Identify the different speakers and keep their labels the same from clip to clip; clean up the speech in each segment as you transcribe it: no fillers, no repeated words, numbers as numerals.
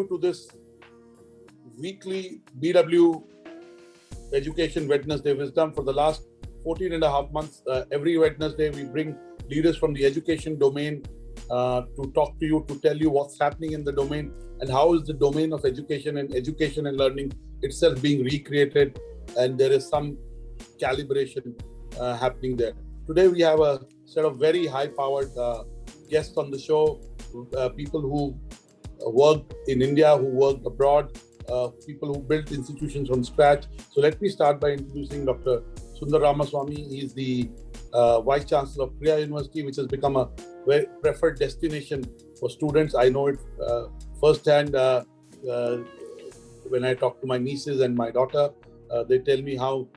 Speaker 1: to this weekly BW Education Wednesday Wisdom. For the last 14 and a half months, every Wednesday we bring leaders from the education domain to talk to you, to tell you what's happening in the domain and how is the domain of education and learning itself being recreated, and there is some calibration happening there. Today we have a set of very high-powered guests on the show, people who worked in India, who worked abroad, people who built institutions from scratch. So let me start by introducing Dr. Sunder Ramaswamy. He is the Vice Chancellor of Krea University, which has become a very preferred destination for students. I know it firsthand when I talk to my nieces and my daughter. They tell me how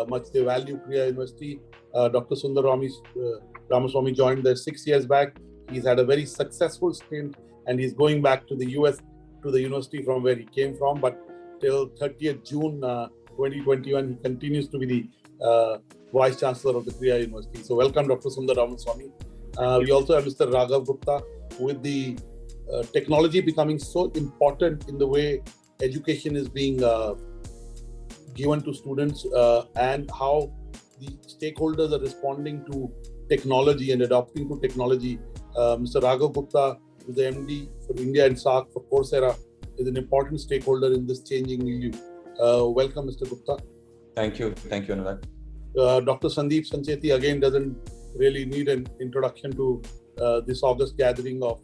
Speaker 1: much they value Krea University. Dr. Sunder Ramaswamy joined there 6 years back. He's had a very successful stint, and he's going back to the US, to the university from where he came from. But till 30th June 2021, he continues to be the Vice Chancellor of the Krea University. So welcome, Dr. Sunder Ramaswamy. We also have Mr. Raghav Gupta, with the technology becoming so important in the way education is being given to students and how the stakeholders are responding to technology and adopting to technology. Mr. Raghav Gupta, who is the MD for India and SAARC for Coursera, is an important stakeholder in this changing milieu. Welcome, Mr. Gupta.
Speaker 2: Thank you, Annurag.
Speaker 1: Dr. SANCHETI again doesn't really need an introduction to this August gathering of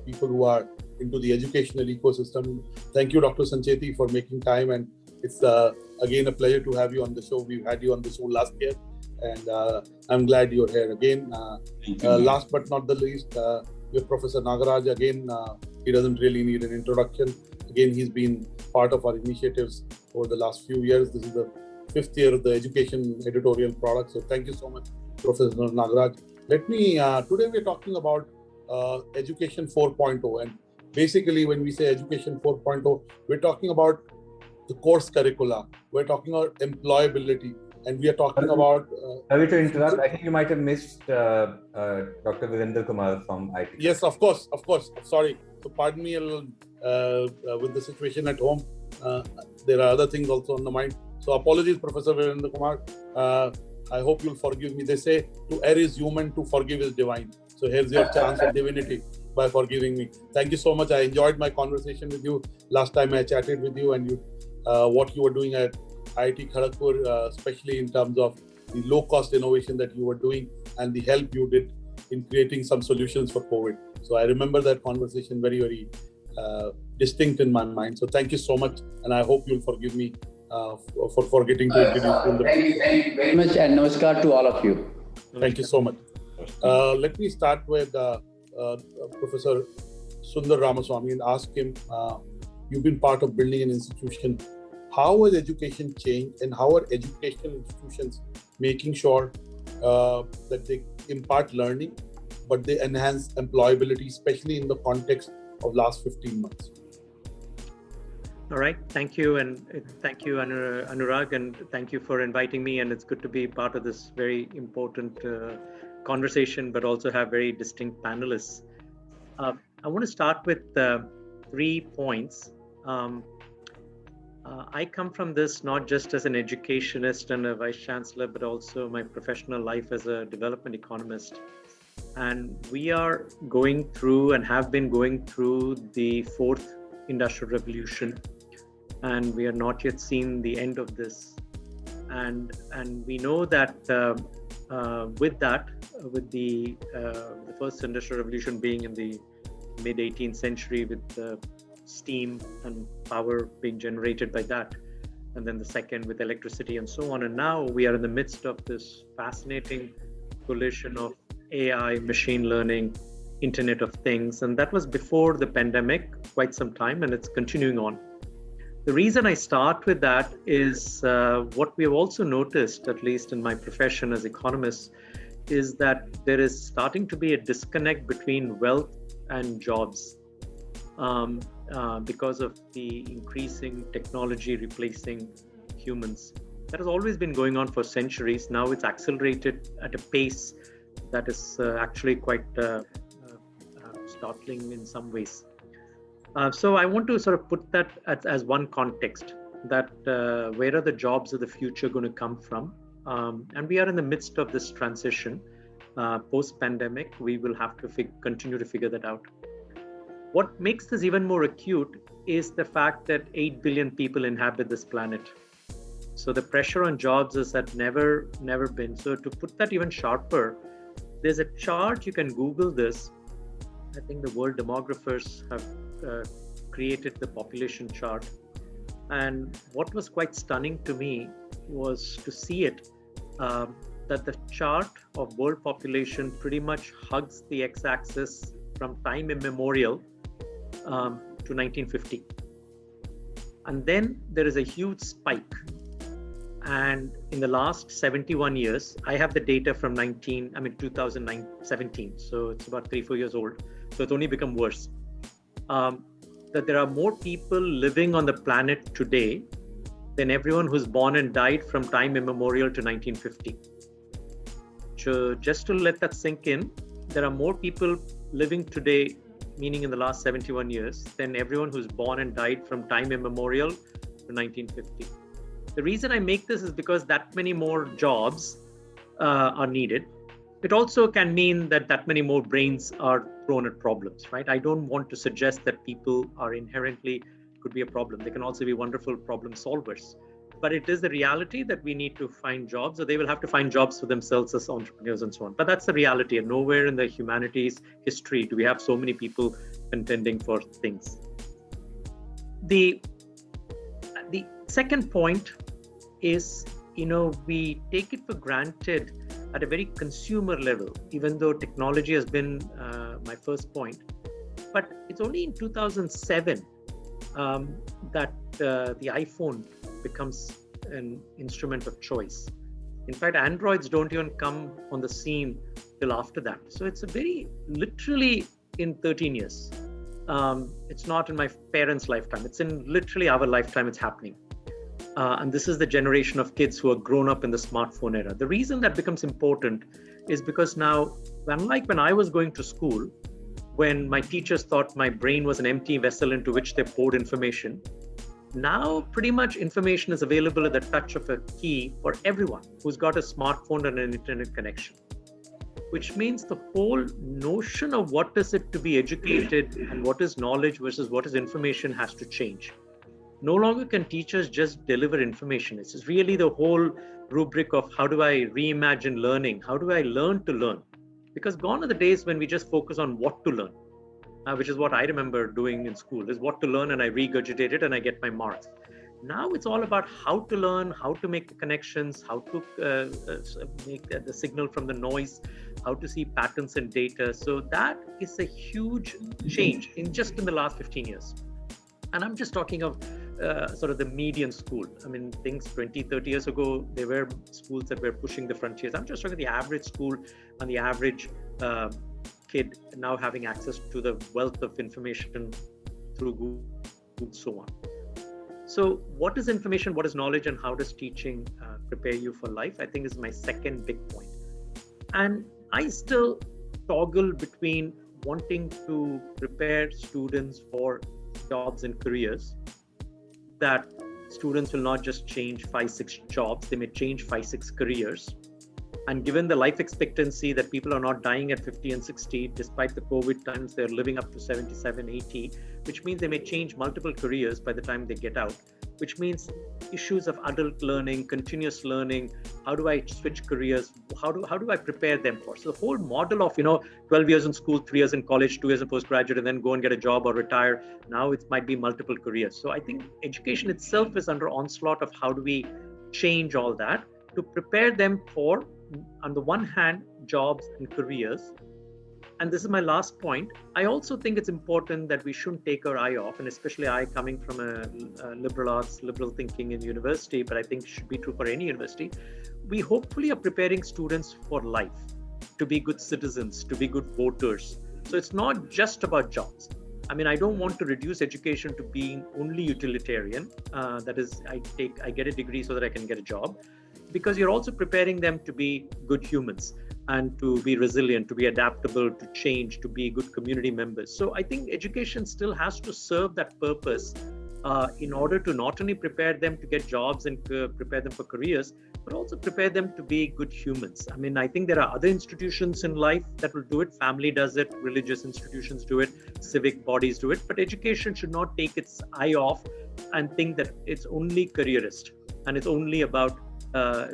Speaker 1: people who are into the educational ecosystem. Thank you, Dr. SANCHETI, for making time, and it's again a pleasure to have you on the show. We've had you on the show last year, and I'm glad you're here again. Last but not the least, we have Professor NAGARAJ. Again, he doesn't really need an introduction. Again, he's been part of our initiatives over the last few years. This is the 5th year of the education editorial product. So thank you so much, Professor NAGARAJ. Today we're talking about Education 4.0. And basically when we say Education 4.0, we're talking about the course curricula. We're talking about employability. And we are talking about...
Speaker 2: Sorry to interrupt. I think you might have missed Dr. Virendra Kumar from IT.
Speaker 1: Yes, of course. Sorry. So pardon me a little with the situation at home. There are other things also on the mind. So apologies, Professor Virendra Kumar. I hope you'll forgive me. They say to err is human, to forgive is divine. So here's your chance at divinity by forgiving me. Thank you so much. I enjoyed my conversation with you. Last time I chatted with you, and what you were doing at IIT Kharagpur, especially in terms of the low-cost innovation that you were doing and the help you did in creating some solutions for COVID. So I remember that conversation very, very distinct in my mind. So thank you so much, and I hope you'll forgive me for forgetting to introduce you.
Speaker 3: Thank you very much, and namaskar to all of you.
Speaker 1: Thank you so much. Let me start with Professor Sunder Ramaswamy and ask him, you've been part of building an institution. How has education changed, and how are educational institutions making sure that they impart learning, but they enhance employability, especially in the context of last 15 months?
Speaker 4: All right. Thank you. And thank you, Annurag, and thank you for inviting me. And it's good to be part of this very important conversation, but also have very distinct panelists. I want to start with 3 points. I come from this not just as an educationist and a vice chancellor, but also my professional life as a development economist. And we are going through and have been going through the 4th industrial revolution, and we are not yet seen the end of this. And we know that with the first industrial revolution being in the mid 18th century with steam and power being generated by that, and then the second with electricity and so on. And now we are in the midst of this fascinating collision of AI, machine learning, Internet of Things. And that was before the pandemic, quite some time, and it's continuing on. The reason I start with that is what we have also noticed, at least in my profession as economists, is that there is starting to be a disconnect between wealth and jobs. Because of the increasing technology replacing humans. That has always been going on for centuries. Now it's accelerated at a pace that is actually quite startling in some ways. So I want to sort of put that as one context, that where are the jobs of the future going to come from? And we are in the midst of this transition. Post-pandemic, we will have to continue to figure that out. What makes this even more acute is the fact that 8 billion people inhabit this planet. So the pressure on jobs is that never been. So to put that even sharper, there's a chart, you can Google this. I think the world demographers have created the population chart. And what was quite stunning to me was to see it, that the chart of world population pretty much hugs the x-axis from time immemorial to 1950. And then there is a huge spike. And in the last 71 years, I have the data from 2017. So it's about 3-4 years old. So it's only become worse. That there are more people living on the planet today than everyone who's born and died from time immemorial to 1950. So just to let that sink in, there are more people living today, meaning in the last 71 years, than everyone who's born and died from time immemorial to 1950. The reason I make this is because that many more jobs are needed. It also can mean that many more brains are thrown at problems, right? I don't want to suggest that people are inherently could be a problem. They can also be wonderful problem solvers. But it is the reality that we need to find jobs, or they will have to find jobs for themselves as entrepreneurs and so on. But that's the reality, and nowhere in the humanities history do we have so many people contending for things. The second point is, we take it for granted at a very consumer level, even though technology has been my first point. But it's only in 2007 that the iPhone becomes an instrument of choice. In fact, Androids don't even come on the scene till after that. So it's a very literally in 13 years. It's not in my parents' lifetime. It's in literally our lifetime it's happening. And this is the generation of kids who are grown up in the smartphone era. The reason that becomes important is because now, unlike when I was going to school, when my teachers thought my brain was an empty vessel into which they poured information, now pretty much information is available at the touch of a key for everyone who's got a smartphone and an internet connection. Which means the whole notion of what is it to be educated and what is knowledge versus what is information has to change. No longer can teachers just deliver information. It's really the whole rubric of how do I reimagine learning? How do I learn to learn? Because gone are the days when we just focus on what to learn, which is what I remember doing in school, is what to learn and I regurgitate it and I get my marks. Now it's all about how to learn, how to make the connections, how to make the signal from the noise, how to see patterns in data. So that is a huge change in the last 15 years. And I'm just talking of sort of the median school. I mean, things 20, 30 years ago, there were schools that were pushing the frontiers. I'm just talking the average school and the average kid now having access to the wealth of information through Google and so on. So what is information, what is knowledge, and how does teaching prepare you for life? I think is my second big point. And I still toggle between wanting to prepare students for jobs and careers, that students will not just change 5-6 jobs, they may change 5-6 careers. And given the life expectancy that people are not dying at 50 and 60, despite the COVID times, they're living up to 77, 80, which means they may change multiple careers by the time they get out, which means issues of adult learning, continuous learning, how do I switch careers, how do I prepare them for? So the whole model of, 12 years in school, 3 years in college, 2 years in postgraduate, and then go and get a job or retire, now it might be multiple careers. So I think education itself is under onslaught of how do we change all that to prepare them for, on the one hand, jobs and careers. And this is my last point. I also think it's important that we shouldn't take our eye off, and especially I coming from a liberal arts, liberal thinking in university, but I think it should be true for any university. We hopefully are preparing students for life, to be good citizens, to be good voters. So it's not just about jobs. I mean, I don't want to reduce education to being only utilitarian. That is, I get a degree so that I can get a job, because you're also preparing them to be good humans. and to be resilient, to be adaptable, to change, to be good community members. So I think education still has to serve that purpose in order to not only prepare them to get jobs and prepare them for careers, but also prepare them to be good humans. I mean, I think there are other institutions in life that will do it. Family does it, religious institutions do it, civic bodies do it, but education should not take its eye off and think that it's only careerist and it's only about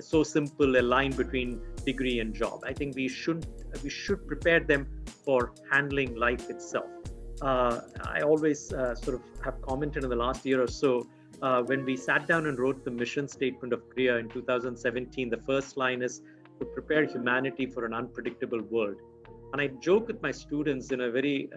Speaker 4: so simple a line between degree and job. I think we should prepare them for handling life itself. I always sort of have commented in the last year or so, when we sat down and wrote the mission statement of Krea in 2017, the first line is to prepare humanity for an unpredictable world. And I joke with my students in a very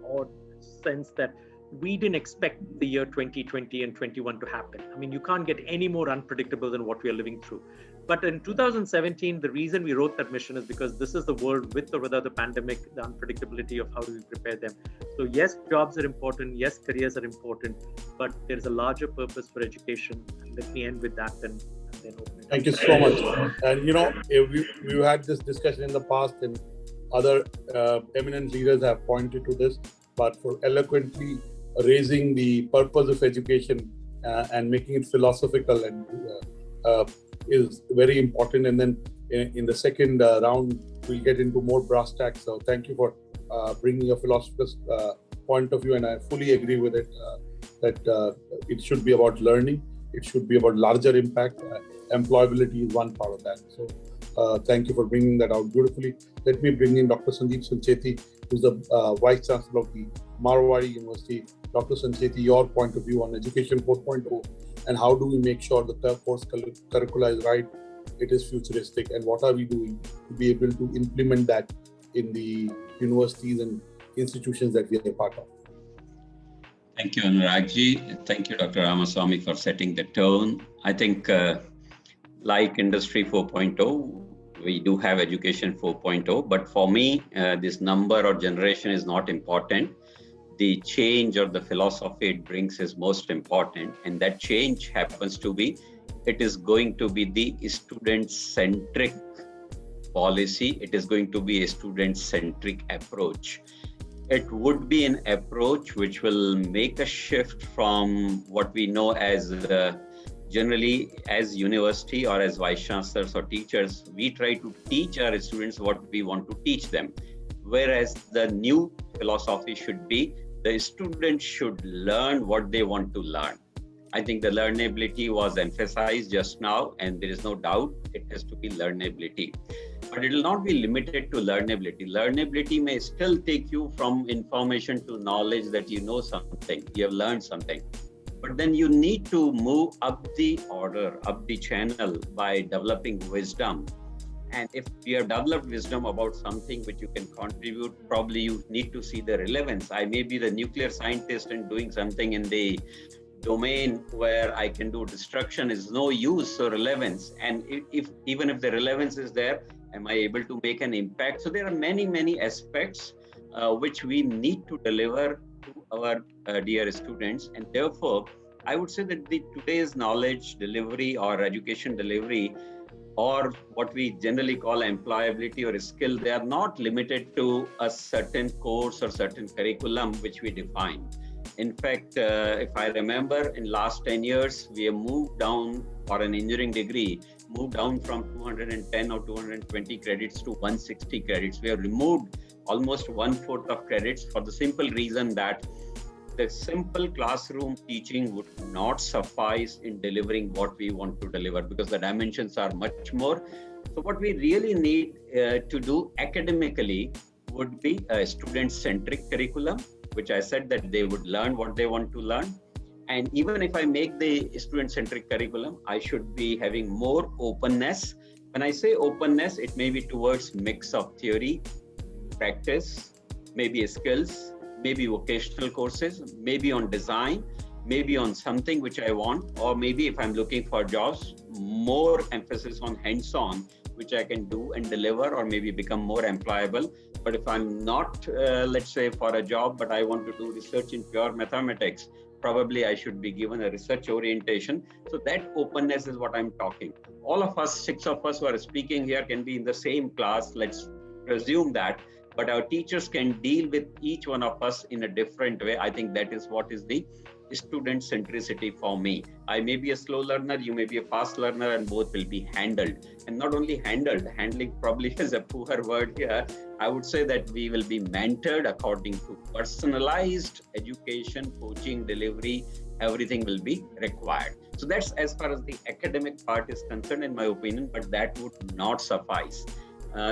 Speaker 4: odd sense that we didn't expect the year 2020 and 21 to happen. I mean, you can't get any more unpredictable than what we are living through. But in 2017, the reason we wrote that mission is because this is the world with or without the pandemic, the unpredictability of how do we prepare them. So yes, jobs are important. Yes, careers are important, but there's a larger purpose for education. And let me end with that and then open it.
Speaker 1: Thank you so much. And we've had this discussion in the past, and other eminent leaders have pointed to this, but for eloquently raising the purpose of education and making it philosophical and is very important. And then in the second round, we'll get into more brass tacks. So thank you for bringing a philosophical point of view, and I fully agree with it, that it should be about learning. It should be about larger impact. Employability is one part of that. So thank you for bringing that out beautifully. Let me bring in Dr. SANCHETI, who's the Vice Chancellor of the Marwadi University. Dr. SANCHETI, your point of view on Education 4.0, and how do we make sure the course curricula is right, it is futuristic, and what are we doing to be able to implement that in the universities and institutions that we are part of?
Speaker 5: Thank you, Annurag. Thank you, Dr. Ramaswamy, for setting the tone. I think like Industry 4.0, we do have Education 4.0, but for me, this number or generation is not important. The change or the philosophy it brings is most important, and that change happens to be, it is going to be the student-centric policy. It is going to be a student-centric approach. It would be an approach which will make a shift from what we know as generally as university or as vice chancellors or teachers, we try to teach our students what we want to teach them. Whereas the new philosophy should be, the students should learn what they want to learn. I think the learnability was emphasized just now, and there is no doubt it has to be learnability. But it will not be limited to learnability. Learnability may still take you from information to knowledge, that you know something, you have learned something. But then you need to move up the order, up the channel by developing wisdom. And if you have developed wisdom about something which you can contribute, probably you need to see the relevance. I may be the nuclear scientist and doing something in the domain where I can do destruction is no use, so relevance. And even if the relevance is there, am I able to make an impact? So there are many aspects which we need to deliver to our dear students. And therefore, I would say that today's knowledge delivery or education delivery, or what we generally call employability or skill, they are not limited to a certain course or certain curriculum which we define. In fact, if I remember, in last 10 years, we have moved down for an engineering degree, moved down from 210 or 220 credits to 160 credits. We have removed almost 1/4 of credits for the simple reason that the simple classroom teaching would not suffice in delivering what we want to deliver, because the dimensions are much more. So what we really need to do academically would be a student-centric curriculum, which I said that they would learn what they want to learn. And even if I make the student-centric curriculum, I should be having more openness. When I say openness, it may be towards mix of theory, practice, maybe skills, maybe vocational courses, maybe on design, maybe on something which I want, or maybe if I'm looking for jobs, more emphasis on hands-on, which I can do and deliver, or maybe become more employable. But if I'm not, let's say for a job, but I want to do research in pure mathematics, probably I should be given a research orientation. So that openness is what I'm talking. All of us, 6 of us who are speaking here, can be in the same class. Let's presume that. But our teachers can deal with each one of us in a different way. I think that is what is the student centricity for me. I may be a slow learner, you may be a fast learner, and both will be handled. And not only handled, handling probably is a poor word here. I would say that we will be mentored according to personalized education, coaching, delivery, everything will be required. So that's as far as the academic part is concerned, in my opinion, but that would not suffice.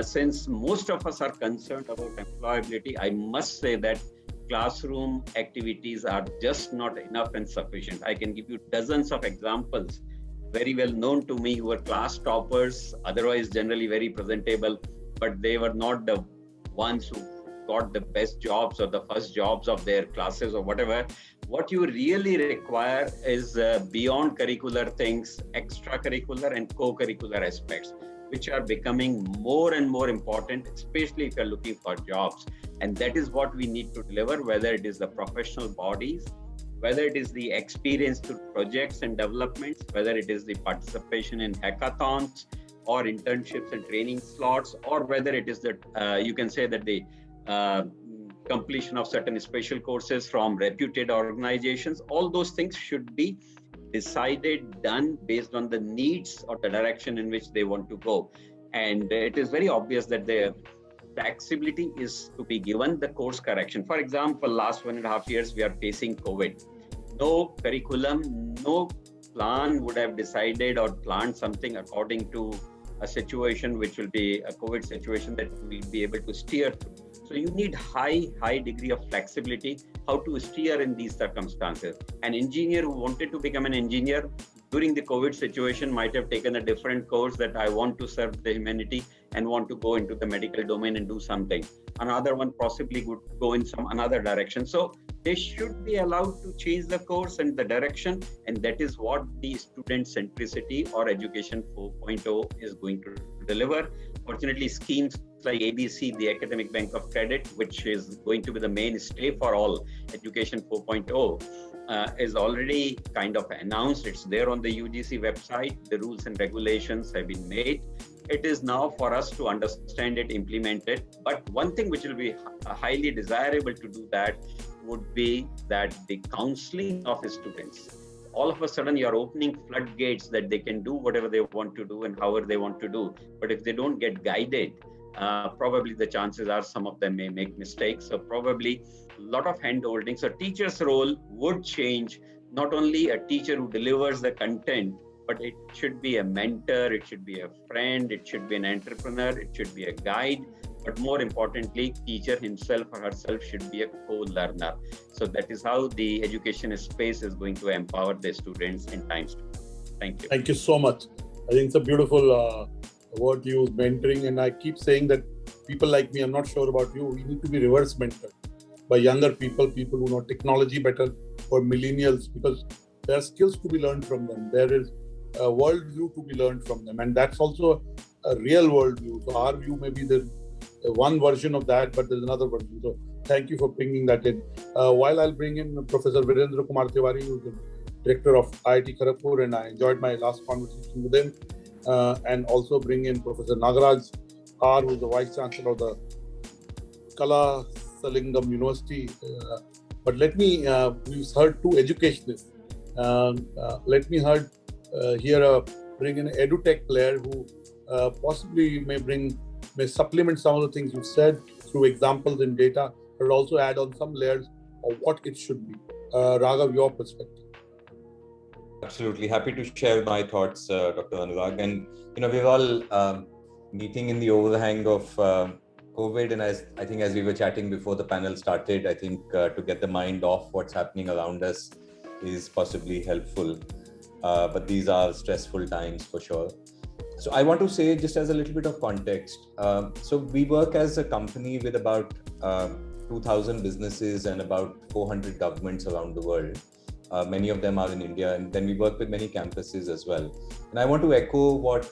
Speaker 5: Since most of us are concerned about employability, I must say that classroom activities are just not enough and sufficient. I can give you dozens of examples very well known to me who were class toppers, otherwise generally very presentable, but they were not the ones who got the best jobs or the first jobs of their classes or whatever. What you really require is beyond curricular things, extracurricular and co-curricular aspects, which are becoming more and more important, especially if you're looking for jobs. And that is what we need to deliver, whether it is the professional bodies, whether it is the experience through projects and developments, whether it is the participation in hackathons or internships and training slots, or whether it is that you can say that the completion of certain special courses from reputed organizations. All those things should be decided, done based on the needs or the direction in which they want to go. And it is very obvious that the flexibility is to be given the course correction. For example, last 1.5 years, we are facing COVID. No curriculum, no plan would have decided or planned something according to a situation which will be a COVID situation that we'll be able to steer through. So you need high degree of flexibility, how to steer in these circumstances. An engineer who wanted to become an engineer during the COVID situation might have taken a different course, that I want to serve the humanity and want to go into the medical domain and do something. Another one possibly would go in some another direction. So they should be allowed to change the course and the direction, and that is what the student centricity or education 4.0 is going to deliver. Fortunately, schemes like ABC, the Academic Bank of Credit, which is going to be the mainstay for all education 4.0, is already kind of announced. It's there on the UGC website. The rules and regulations have been made. It is now for us to understand it, implement it. But one thing which will be highly desirable to do that would be that the counseling of students. All of a sudden, you're opening floodgates that they can do whatever they want to do and however they want to do. But if they don't get guided, probably the chances are some of them may make mistakes. So probably a lot of hand-holding. So teacher's role would change. Not only a teacher who delivers the content, but it should be a mentor, it should be a friend, it should be an entrepreneur, it should be a guide. But more importantly, teacher himself or herself should be a co-learner. So that is how the education space is going to empower the students in times to come. Thank you.
Speaker 1: Thank you so much. I think it's a beautiful word you use, mentoring. And I keep saying that people like me, I'm not sure about you, we need to be reverse mentored by younger people who know technology better, or millennials, because there are skills to be learned from them. There is a worldview to be learned from them. And that's also a real worldview. So our view may be the one version of that, but there's another version. So thank you for bringing that in. While I'll bring in Professor Virendra Kumar Tiwari, who's the director of IIT Kharagpur, and I enjoyed my last conversation with him. And also bring in Professor NAGARAJ R, who's the Vice Chancellor of the Kalasalingam University. But let me, we've heard two educationists. Let me bring in an edutech player who possibly may supplement some of the things you've said through examples and data, but also add on some layers of what it should be. Raghav, your perspective.
Speaker 2: Absolutely. Happy to share my thoughts, Dr. Annurag. And, we're all meeting in the overhang of COVID. And I think as we were chatting before the panel started, I think to get the mind off what's happening around us is possibly helpful. But these are stressful times for sure. So I want to say, just as a little bit of context, so we work as a company with about 2,000 businesses and about 400 governments around the world. Many of them are in India, and then we work with many campuses as well. And I want to echo what...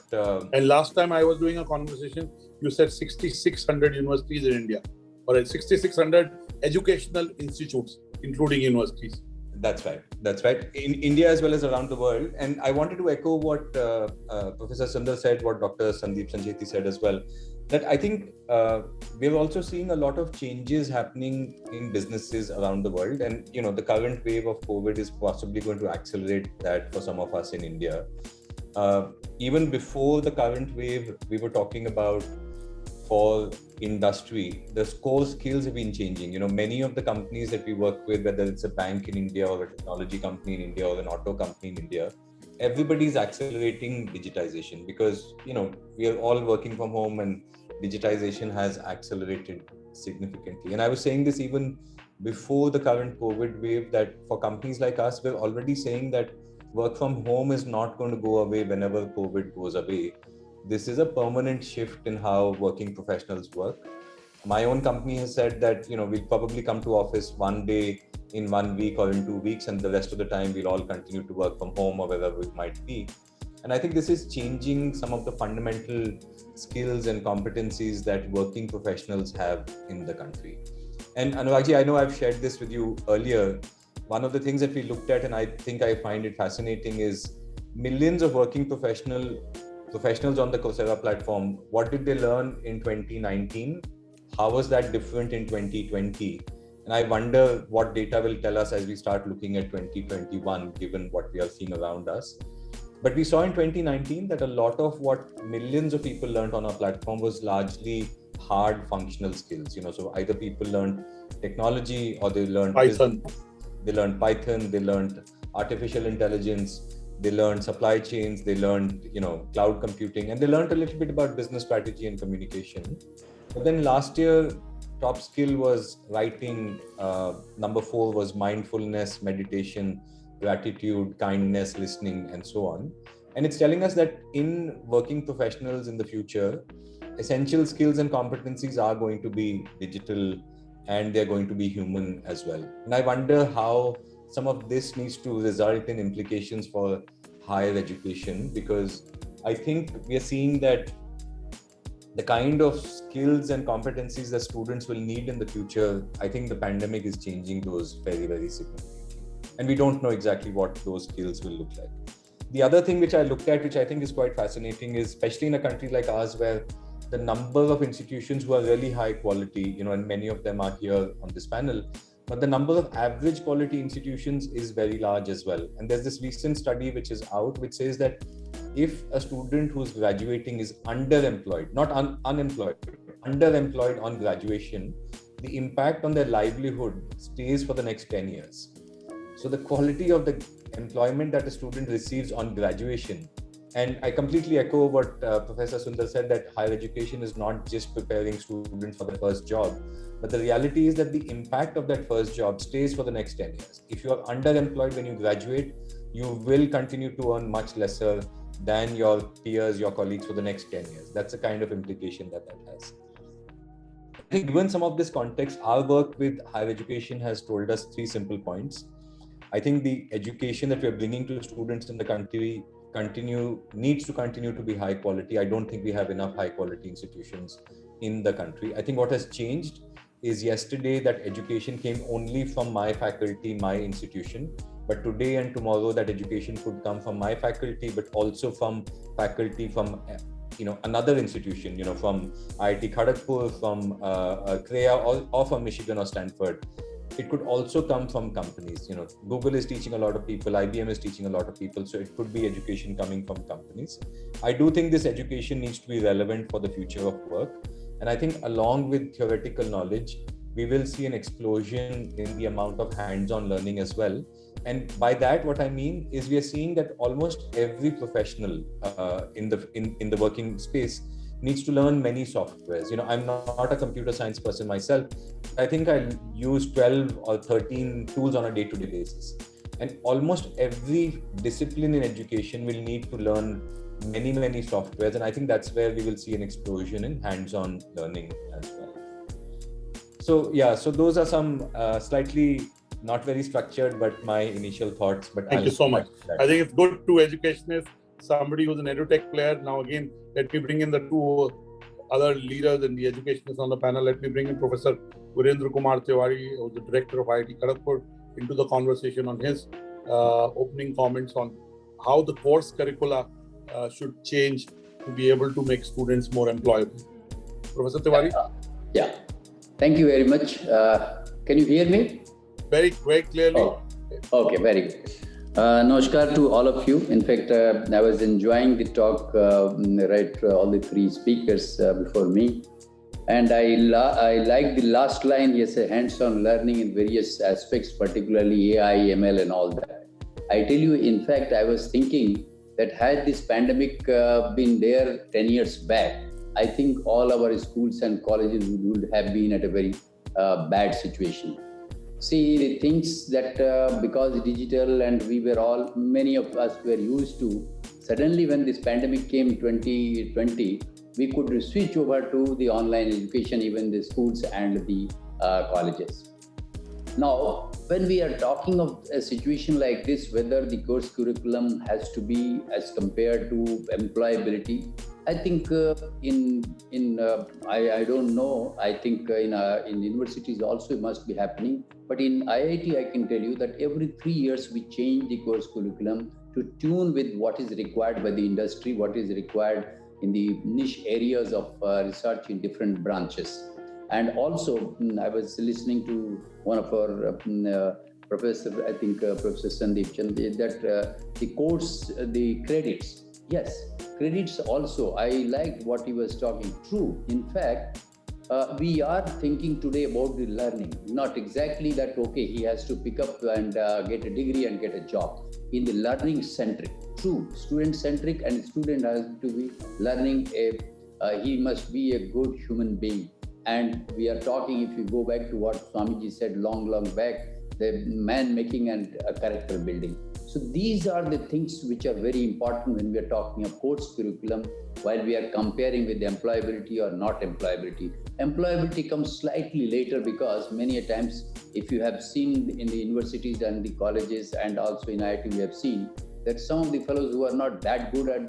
Speaker 1: And last time I was doing a conversation, you said 6,600 universities in India, or 6,600 educational institutes, including universities.
Speaker 2: That's right. That's right. In India as well as around the world. And I wanted to echo what Professor Sunder said, what Dr. SANCHETI said as well, that I think we're also seeing a lot of changes happening in businesses around the world. And, the current wave of COVID is possibly going to accelerate that for some of us in India. Even before the current wave, we were talking about for industry, the core skills have been changing. Many of the companies that we work with, whether it's a bank in India or a technology company in India or an auto company in India, everybody's accelerating digitization because, we are all working from home and digitization has accelerated significantly. And I was saying this even before the current COVID wave, that for companies like us, we're already saying that work from home is not going to go away whenever COVID goes away. This is a permanent shift in how working professionals work. My own company has said that, we'll probably come to office one day in 1 week or in 2 weeks, and the rest of the time we'll all continue to work from home or wherever it might be. And I think this is changing some of the fundamental skills and competencies that working professionals have in the country. And Annuragji, I know I've shared this with you earlier. One of the things that we looked at, and I think I find it fascinating, is millions of working professionals on the Coursera platform. What did they learn in 2019? How was that different in 2020? And I wonder what data will tell us as we start looking at 2021, given what we are seeing around us. But we saw in 2019 that a lot of what millions of people learned on our platform was largely hard functional skills. So either people learned technology or they learned
Speaker 1: Python.
Speaker 2: They learned Python, they learned artificial intelligence, they learned supply chains, they learned, cloud computing, and they learned a little bit about business strategy and communication. But then last year, top skill was writing. Number 4 was mindfulness, meditation, gratitude, kindness, listening, and so on. And it's telling us that in working professionals in the future, essential skills and competencies are going to be digital and they're going to be human as well. And I wonder how some of this needs to result in implications for higher education, because I think we are seeing that the kind of skills and competencies that students will need in the future, I think the pandemic is changing those very, very significantly. And we don't know exactly what those skills will look like. The other thing which I looked at, which I think is quite fascinating, is especially in a country like ours, where the number of institutions who are really high quality, and many of them are here on this panel, but the number of average quality institutions is very large as well. And there's this recent study which is out, which says that if a student who's graduating is underemployed, not unemployed, underemployed on graduation, the impact on their livelihood stays for the next 10 years. So the quality of the employment that a student receives on graduation, and I completely echo what Professor Sunder said, that higher education is not just preparing students for the first job, but the reality is that the impact of that first job stays for the next 10 years. If you are underemployed when you graduate, you will continue to earn much lesser than your peers, your colleagues for the next 10 years. That's the kind of implication that has. I think given some of this context, our work with higher education has told us 3 simple points. I think the education that we're bringing to students in the country needs to continue to be high quality. I don't think we have enough high quality institutions in the country. I think what has changed is yesterday that education came only from my faculty, my institution, but today and tomorrow that education could come from my faculty, but also from faculty from another institution, from IIT Kharagpur, from Krea, or from Michigan or Stanford. It could also come from companies. Google is teaching a lot of people, IBM is teaching a lot of people, so it could be education coming from companies. I do think this education needs to be relevant for the future of work. And I think along with theoretical knowledge, we will see an explosion in the amount of hands-on learning as well. And by that, what I mean is we are seeing that almost every professional in the working space needs to learn many softwares. I'm not a computer science person myself. I think I use 12 or 13 tools on a day-to-day basis. And almost every discipline in education will need to learn many, many softwares. And I think that's where we will see an explosion in hands-on learning as well. So those are some slightly not very structured, but my initial thoughts. But
Speaker 1: Thank you so much. I think it's good to educationists, somebody who's an edutech player. Now again, let me bring in the 2 other leaders in the educationists on the panel. Let me bring in Professor Virendra Kumar Tiwari, who's the director of IIT Kharagpur, into the conversation on his opening comments on how the course curricula should change to be able to make students more employable. Professor Tiwari?
Speaker 3: Yeah. Thank you very much. Can you hear me?
Speaker 1: Very clearly.
Speaker 3: Oh, okay, very good. Namaskar to all of you. In fact, I was enjoying the talk, all the three speakers before me. And I like the last line, yes, hands-on learning in various aspects, particularly AI, ML and all that. I tell you, in fact, I was thinking that had this pandemic been there 10 years back, I think all our schools and colleges would have been at a very bad situation. See, the things that because digital and many of us were used to, suddenly when this pandemic came 2020, we could switch over to the online education, even the schools and the colleges. Now, when we are talking of a situation like this, whether the course curriculum has to be as compared to employability, I think I don't know. I think in universities also it must be happening. But in IIT, I can tell you that every 3 years we change the course curriculum to tune with what is required by the industry, what is required in the niche areas of research in different branches. And also, I was listening to one of our professor, I think Professor SANDEEP, that the course, the credits. Yes, credits also. I like what he was talking. True. In fact, we are thinking today about the learning, not exactly that, okay, he has to pick up and get a degree and get a job. In the learning centric, true, student centric, and student has to be learning, he must be a good human being. And we are talking, if you go back to what Swamiji said long back, the man making and character building. So these are the things which are very important when we are talking of course curriculum, while we are comparing with employability or not employability. Employability comes slightly later because many a times, if you have seen in the universities and the colleges and also in IIT, we have seen that some of the fellows who are not that good at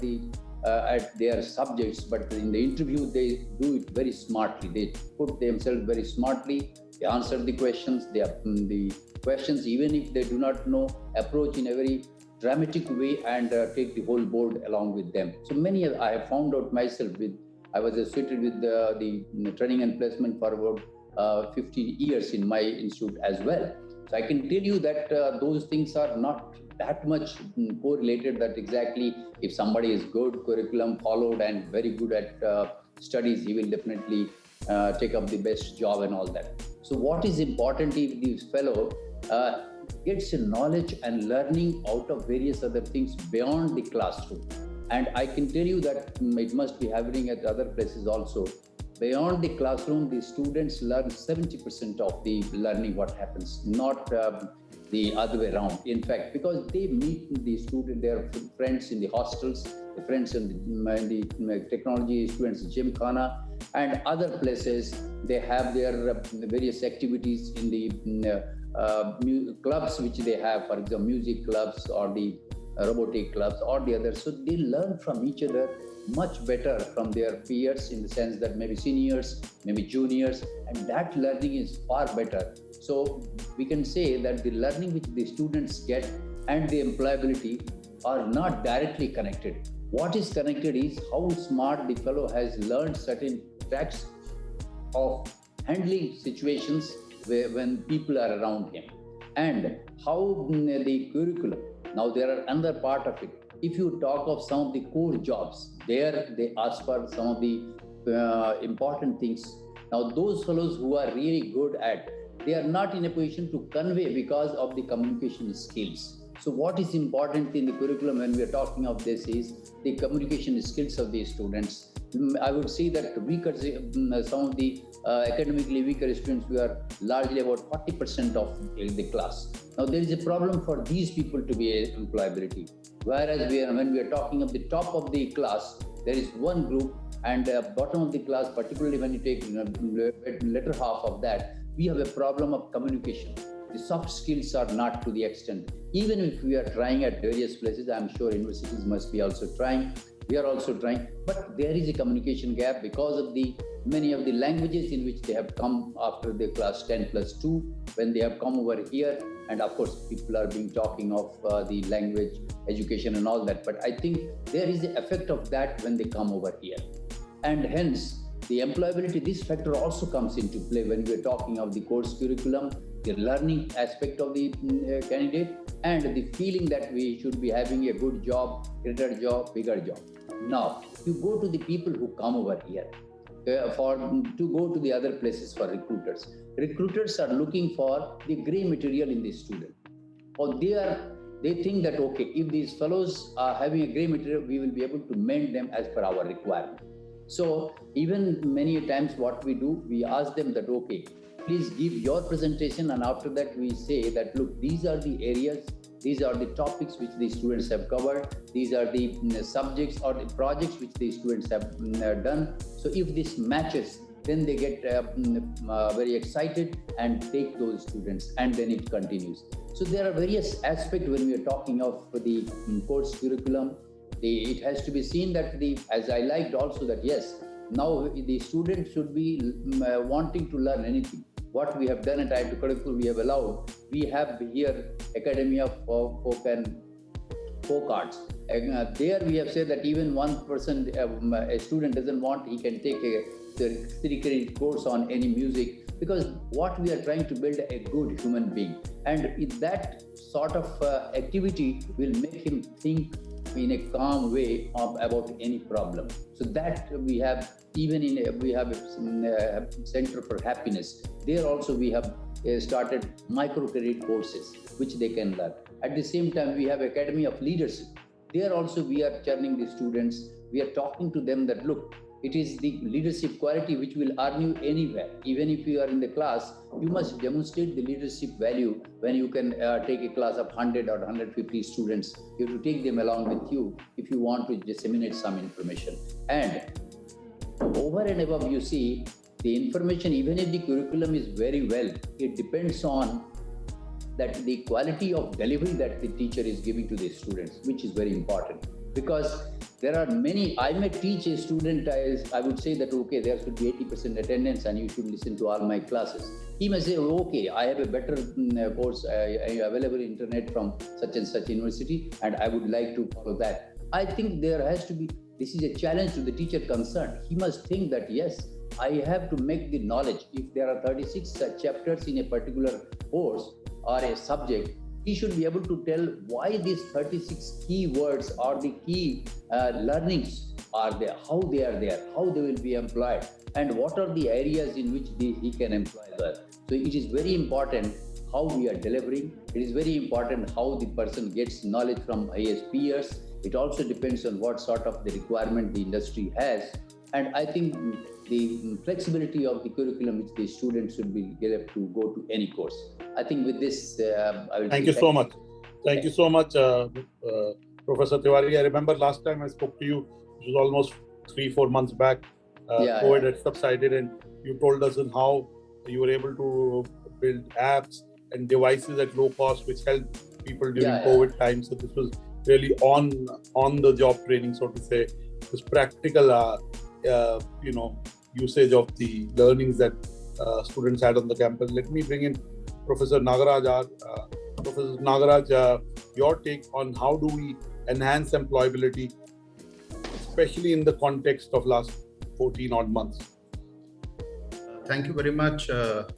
Speaker 3: their subjects, but in the interview, they do it very smartly. They put themselves very smartly, they answer the questions, the questions, even if they do not know, approach in a very dramatic way and take the whole board along with them. So I have found out myself I was associated with the training and placement for about 15 years in my institute as well. So I can tell you that those things are not that much correlated, that exactly if somebody is good, curriculum followed and very good at studies, he will definitely take up the best job and all that. So what is important if this fellow gets knowledge and learning out of various other things beyond the classroom. And I can tell you that it must be happening at other places also. Beyond the classroom, the students learn 70% of the learning what happens, not the other way around. In fact, because they meet the student, their friends in the hostels, the friends in the technology students, Gymkhana, and other places, they have their various activities in the clubs which they have, for example, music clubs or the robotic clubs or the others. So they learn from each other much better from their peers, in the sense that maybe seniors, maybe juniors, and that learning is far better. So we can say that the learning which the students get and the employability are not directly connected. What is connected is how smart the fellow has learned certain tracks of handling situations when people are around him, and how the curriculum. Now there are another part of it. If you talk of some of the core jobs, there they ask for some of the important things. Now those fellows who are really good at, they are not in a position to convey because of the communication skills. So what is important in the curriculum when we are talking of this is the communication skills of the students. I would say that some of the academically weaker students, we are largely about 40% of the class. Now there is a problem for these people to be employability. Whereas when we are talking of the top of the class, there is one group, and bottom of the class, particularly when you take latter half of that, we have a problem of communication. The soft skills are not to the extent. Even if we are trying at various places, I'm sure universities must be also trying. We are also trying, but there is a communication gap because of the many of the languages in which they have come after the class 10+2, when they have come over here. And of course, people are being talking of the language education and all that. But I think there is the effect of that when they come over here. And hence, the employability, this factor also comes into play when we're talking of the course curriculum, the learning aspect of the candidate, and the feeling that we should be having a good job, greater job, bigger job. Now, you go to the people who come over here to go to the other places for recruiters. Recruiters are looking for the gray material in the student. Or they think that, okay, if these fellows are having a gray material, we will be able to mend them as per our requirement. So even many times what we do, we ask them that, okay, please give your presentation, and after that we say that, look, these are the areas, these are the topics which the students have covered, these are the subjects or the projects which the students have done. So if this matches, then they get very excited and take those students, and then it continues. So there are various aspects when we are talking of the course curriculum. It has to be seen that as I liked also that, yes, now the student should be wanting to learn anything. What we have done at IIT Kharagpur, we have here Academy of Folk and Folk Arts. There we have said that even one person, a student doesn't want, he can take a 3-credit course on any music, because what we are trying to build a good human being. And that sort of activity will make him think in a calm way about any problem. So that we have, we have a Center for Happiness. There also we have started microcredit courses which they can learn. At the same time, we have Academy of Leadership. There also we are churning the students. We are talking to them that, look, it is the leadership quality which will earn you anywhere. Even if you are in the class, you must demonstrate the leadership value when you can take a class of 100 or 150 students. You have to take them along with you if you want to disseminate some information. And over and above, you see, the information, even if the curriculum is very well, it depends on that the quality of delivery that the teacher is giving to the students, which is very important. Because there are many, I may teach a student, I would say that, okay, there should be 80% attendance and you should listen to all my classes. He may say, okay, I have a better course available internet from such and such university, and I would like to follow that. I think there has to be, this is a challenge to the teacher concerned. He must think that, yes, I have to make the knowledge. If there are 36 chapters in a particular course or a subject, he should be able to tell why these 36 key words or the key learnings are there, how they are there, how they will be employed, and what are the areas in which he can employ that. So it is very important how we are delivering. It is very important how the person gets knowledge from his peers. It also depends on what sort of the requirement the industry has. And I think the flexibility of the curriculum which the students should be able to go to any course. I think with this, I will
Speaker 1: Thank you so much. Thank you so much, Professor Tiwari. I remember last time I spoke to you, which was almost 3-4 months back. COVID had subsided, and you told us on how you were able to build apps and devices at low cost, which helped people during COVID time. So this was really on the job training, so to say. This practical, usage of the learnings that students had on the campus. Let me bring in Professor NAGARAJ. Professor NAGARAJ, your take on how do we enhance employability, especially in the context of last 14 odd months?
Speaker 6: Thank you very much, Mr.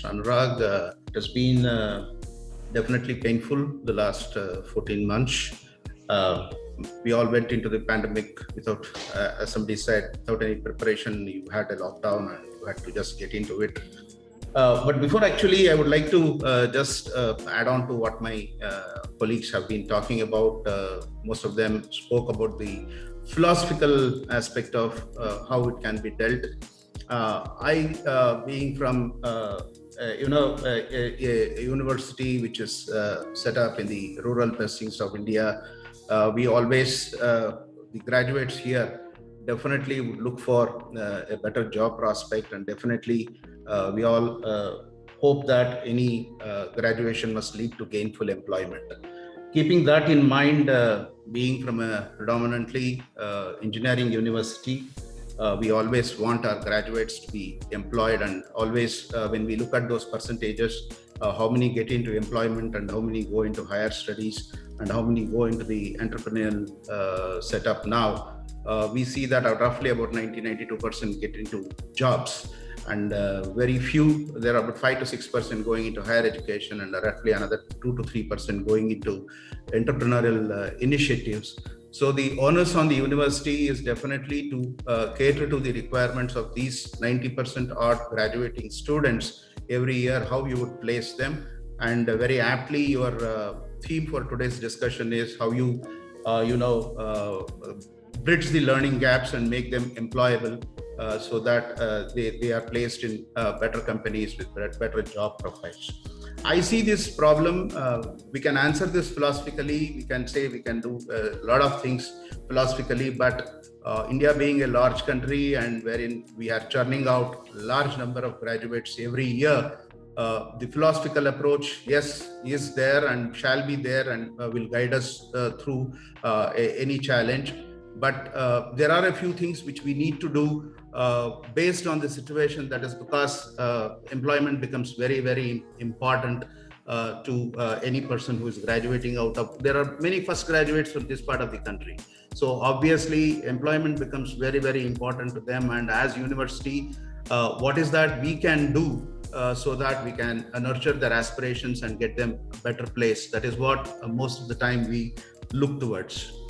Speaker 6: Annurag. It has been definitely painful the last 14 months. We all went into the pandemic without, as somebody said, without any preparation. You had a lockdown and you had to just get into it. But before actually, I would like to just add on to what my colleagues have been talking about. Most of them spoke about the philosophical aspect of how it can be dealt. I, being from a university which is set up in the rural precincts of India, we always, the graduates here definitely would look for a better job prospect, and definitely we all hope that any graduation must lead to gainful employment. keeping that in mind, being from a predominantly engineering university, we always want our graduates to be employed, and always when we look at those percentages, how many get into employment and how many go into higher studies and how many go into the entrepreneurial setup now, we see that roughly about 90-92% get into jobs, and very few, there are about 5 to 6% going into higher education, and roughly another 2 to 3% going into entrepreneurial initiatives. So the onus on the university is definitely to cater to the requirements of these 90% odd graduating students every year, how you would place them. And very aptly, your theme for today's discussion is how you, bridge the learning gaps and make them employable so that they are placed in better companies with better job profiles. I see this problem, we can answer this philosophically, we can say we can do a lot of things philosophically, but India being a large country and wherein we are churning out large number of graduates every year, the philosophical approach, yes, is there and shall be there and will guide us through any challenge. But there are a few things which we need to do based on the situation. That is because employment becomes very, very important to any person who is graduating out of. There are many first graduates from this part of the country. So obviously employment becomes very, very important to them. And as university, what is that we can do so that we can nurture their aspirations and get them a better place? That is what most of the time we look towards.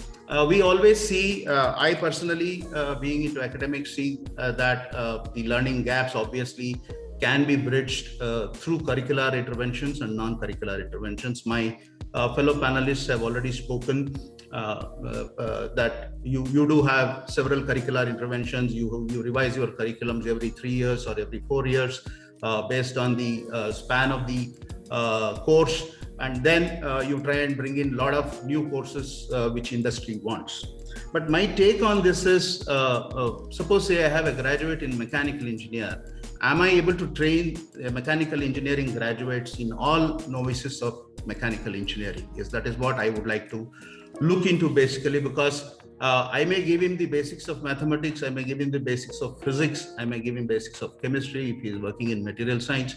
Speaker 6: We always see, I personally, being into academics, see that the learning gaps obviously can be bridged through curricular interventions and non-curricular interventions. My fellow panelists have already spoken that you do have several curricular interventions. You revise your curriculums every 3 years or every 4 years based on the span of the course. And then you try and bring in a lot of new courses which industry wants. But my take on this is, suppose say I have a graduate in mechanical engineer. Am I able to train mechanical engineering graduates in all novices of mechanical engineering? Yes, that is what I would like to look into basically, because I may give him the basics of mathematics, I may give him the basics of physics, I may give him basics of chemistry if he is working in material science,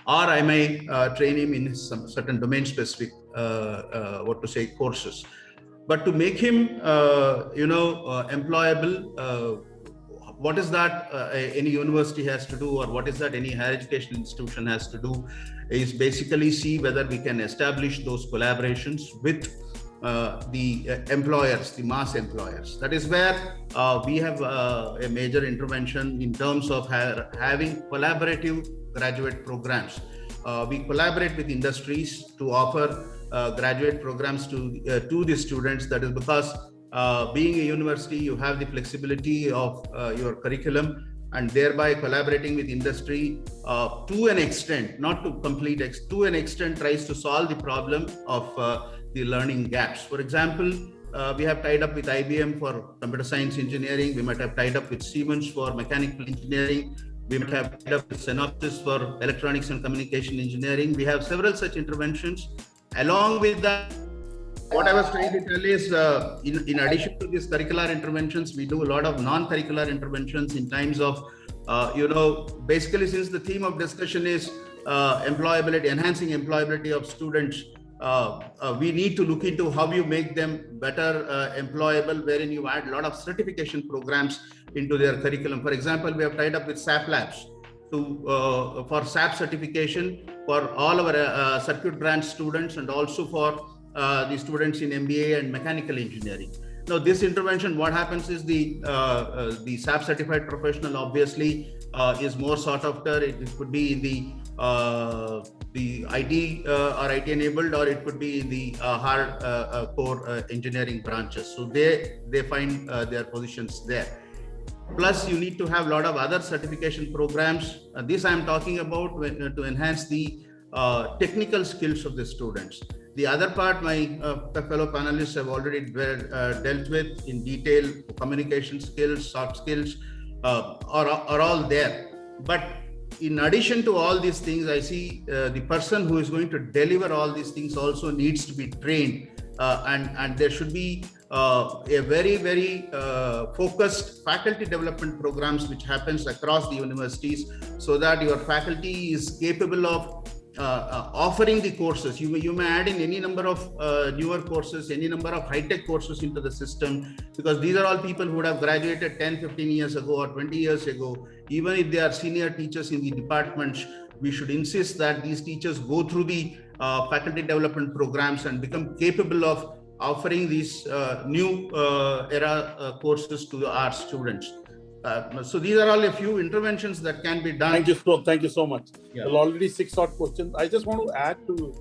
Speaker 6: or I may train him in some certain domain-specific, courses. But to make him, employable, what is that any university has to do, or what is that any higher education institution has to do, is basically see whether we can establish those collaborations with the employers, the mass employers. That is where we have a major intervention in terms of having collaborative graduate programs. We collaborate with industries to offer graduate programs to the students. That is because being a university, you have the flexibility of your curriculum, and thereby collaborating with industry to an extent, not to complete, to an extent tries to solve the problem of the learning gaps. For example, we have tied up with IBM for computer science engineering. We might have tied up with Siemens for mechanical engineering. We might have tied up with Synopsys for electronics and communication engineering. We have several such interventions. Along with that, what I was trying to tell is, in addition to these curricular interventions, we do a lot of non-curricular interventions in times of, basically since the theme of discussion is employability, enhancing employability of students, we need to look into how you make them better employable, wherein you add a lot of certification programs into their curriculum. For example, we have tied up with SAP Labs for SAP certification for all our circuit branch students, and also for the students in MBA and mechanical engineering. Now, this intervention, what happens is the SAP certified professional obviously is more sought after. It could be in the IT or IT enabled, or it could be in the hard core engineering branches. So they find their positions there. Plus, you need to have a lot of other certification programs. This I am talking about to enhance the technical skills of the students. The other part, my fellow panelists have already dealt with in detail. Communication skills, soft skills are all there. But in addition to all these things, I see the person who is going to deliver all these things also needs to be trained and there should be a very focused faculty development programs which happens across the universities, so that your faculty is capable of offering the courses. You may add in any number of newer courses, any number of high-tech courses into the system, because these are all people who would have graduated 10, 15 years ago or 20 years ago. Even if they are senior teachers in the departments, we should insist that these teachers go through the faculty development programs and become capable of offering these new era courses to our students. So these are all a few interventions that can be done.
Speaker 1: Thank you so much. Yeah. Well, already 6 odd questions. I just want to add to,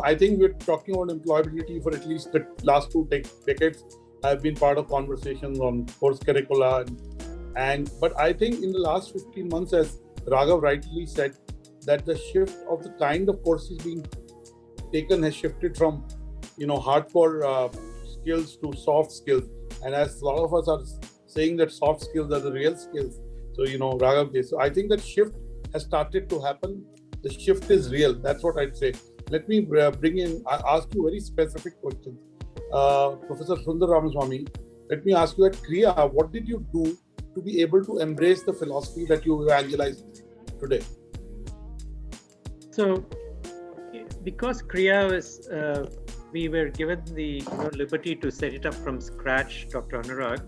Speaker 1: I think we're talking about employability for at least the last 2 decades. I've been part of conversations on course curricula, but I think in the last 15 months, as Raghav rightly said, that the shift of the kind of courses being taken has shifted from, hardcore skills to soft skills. And as a lot of us are saying that soft skills are the real skills. So, Raghav, so I think that shift has started to happen. The shift is real. That's what I'd say. Let me ask you very specific questions. Professor Sunder Ramaswamy, let me ask you at Krea, what did you do to be able to embrace the philosophy that you evangelized today?
Speaker 4: So, because Krea was, we were given the liberty to set it up from scratch, Dr. Annurag,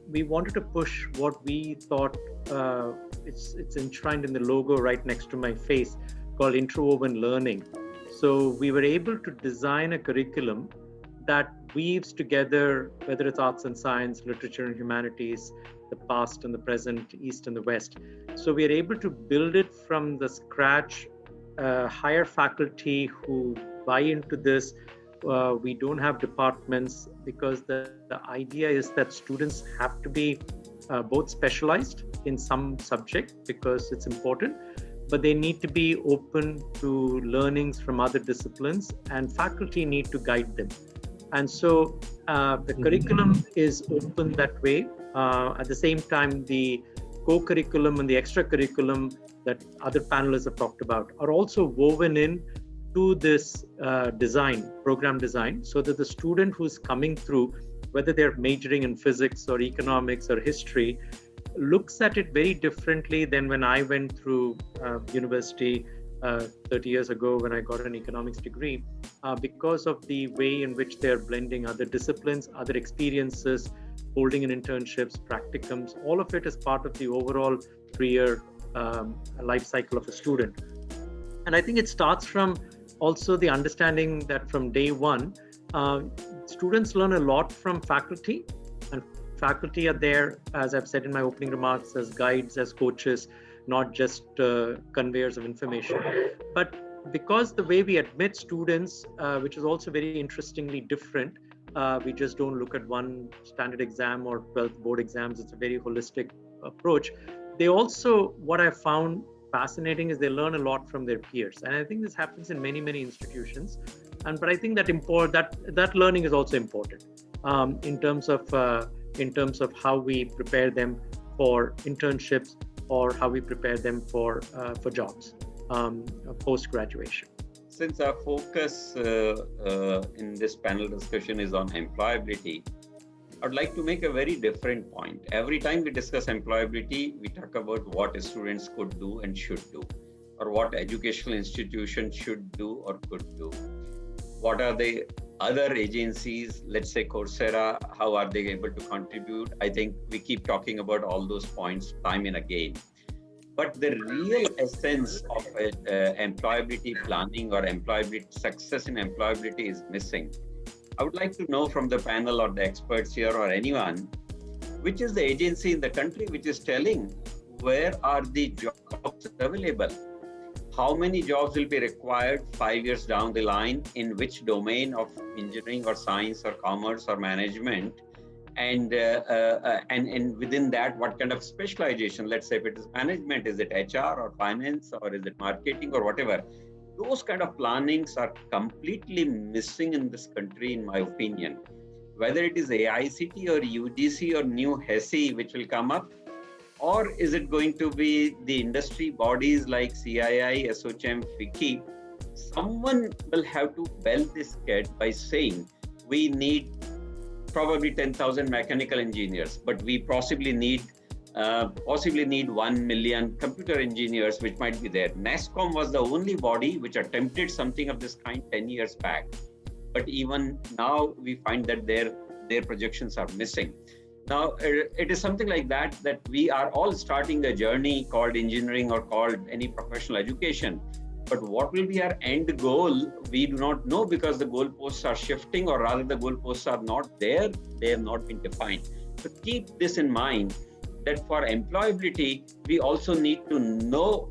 Speaker 4: we wanted to push what we thought, it's enshrined in the logo right next to my face, called interwoven learning. So we were able to design a curriculum that weaves together, whether it's arts and science, literature and humanities, the past and the present, East and the West. So we are able to build it from the scratch, hire faculty who buy into this. We don't have departments, because the idea is that students have to be both specialized in some subject because it's important, but they need to be open to learnings from other disciplines, and faculty need to guide them. And so the curriculum is open that way. At the same time, the co-curriculum and the extracurriculum that other panelists have talked about are also woven in to this program design, so that the student who's coming through, whether they're majoring in physics or economics or history, looks at it very differently than when I went through university 30 years ago when I got an economics degree, because of the way in which they're blending other disciplines, other experiences, holding in internships, practicums. All of it is part of the overall 3-year life cycle of a student. And I think it starts from also the understanding that from day one, students learn a lot from faculty, and faculty are there, as I've said in my opening remarks, as guides, as coaches, not just conveyors of information. But because the way we admit students, which is also very interestingly different, we just don't look at one standard exam or 12th board exams. It's a very holistic approach. They also, what I found fascinating is they learn a lot from their peers. And I think this happens in many, many institutions. But I think that learning is also important in terms of how we prepare them for internships or how we prepare them for jobs post-graduation.
Speaker 5: Since our focus in this panel discussion is on employability, I'd like to make a very different point. Every time we discuss employability, we talk about what students could do and should do, or what educational institutions should do or could do. What are the other agencies, let's say Coursera, how are they able to contribute? I think we keep talking about all those points time and again. But the real essence of employability planning or success in employability is missing. I would like to know from the panel or the experts here or anyone, which is the agency in the country which is telling where are the jobs available? How many jobs will be required 5 years down the line in which domain of engineering or science or commerce or management? And within that, what kind of specialization? Let's say if it is management, is it HR or finance or is it marketing or whatever? Those kind of plannings are completely missing in this country, in my opinion. Whether it is AICT or UGC or new HESI which will come up, or is it going to be the industry bodies like CII, SOCHM, FICCI someone will have to bell this kid by saying, we need probably 10,000 mechanical engineers, but we possibly need 1 million computer engineers, which might be there. NASSCOM was the only body which attempted something of this kind 10 years back. But even now, we find that their projections are missing. Now, it is something like that we are all starting a journey called engineering or called any professional education. But what will be our end goal, we do not know, because the goalposts are shifting, or rather the goalposts are not there, they have not been defined. So keep this in mind, that for employability, we also need to know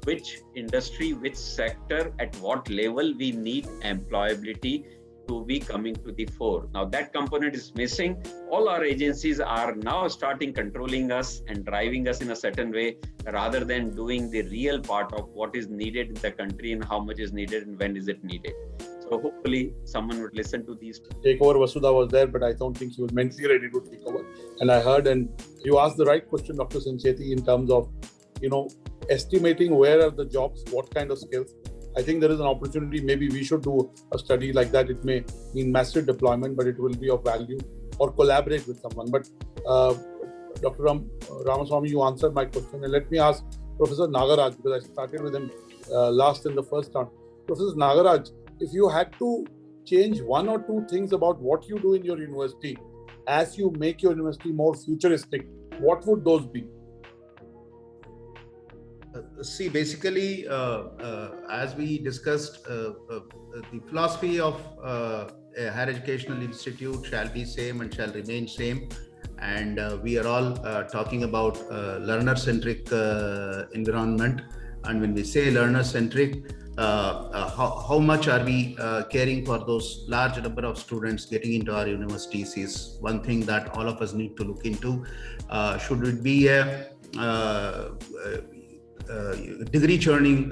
Speaker 5: which industry, which sector, at what level we need employability to be coming to the fore. Now that component is missing. All our agencies are now starting controlling us and driving us in a certain way, rather than doing the real part of what is needed in the country and how much is needed and when is it needed. So hopefully someone would listen to these.
Speaker 1: Takeover Vasudha was there, but I don't think she was mentally ready to take over. And I heard, and you asked the right question, Dr. Sancheti, in terms of, estimating where are the jobs, what kind of skills. I think there is an opportunity. Maybe we should do a study like that. It may mean massive deployment, but it will be of value, or collaborate with someone. But Dr. Ramaswamy, you answered my question. And let me ask Professor Nagaraj, because I started with him last in the first round. Professor Nagaraj, if you had to change one or two things about what you do in your university as you make your university more futuristic, what would those be?
Speaker 6: See, basically, as we discussed, the philosophy of a higher educational institute shall be same and shall remain same. And we are all talking about learner-centric environment. And when we say learner-centric, how much are we caring for those large number of students getting into our universities is one thing that all of us need to look into. Should it be a degree churning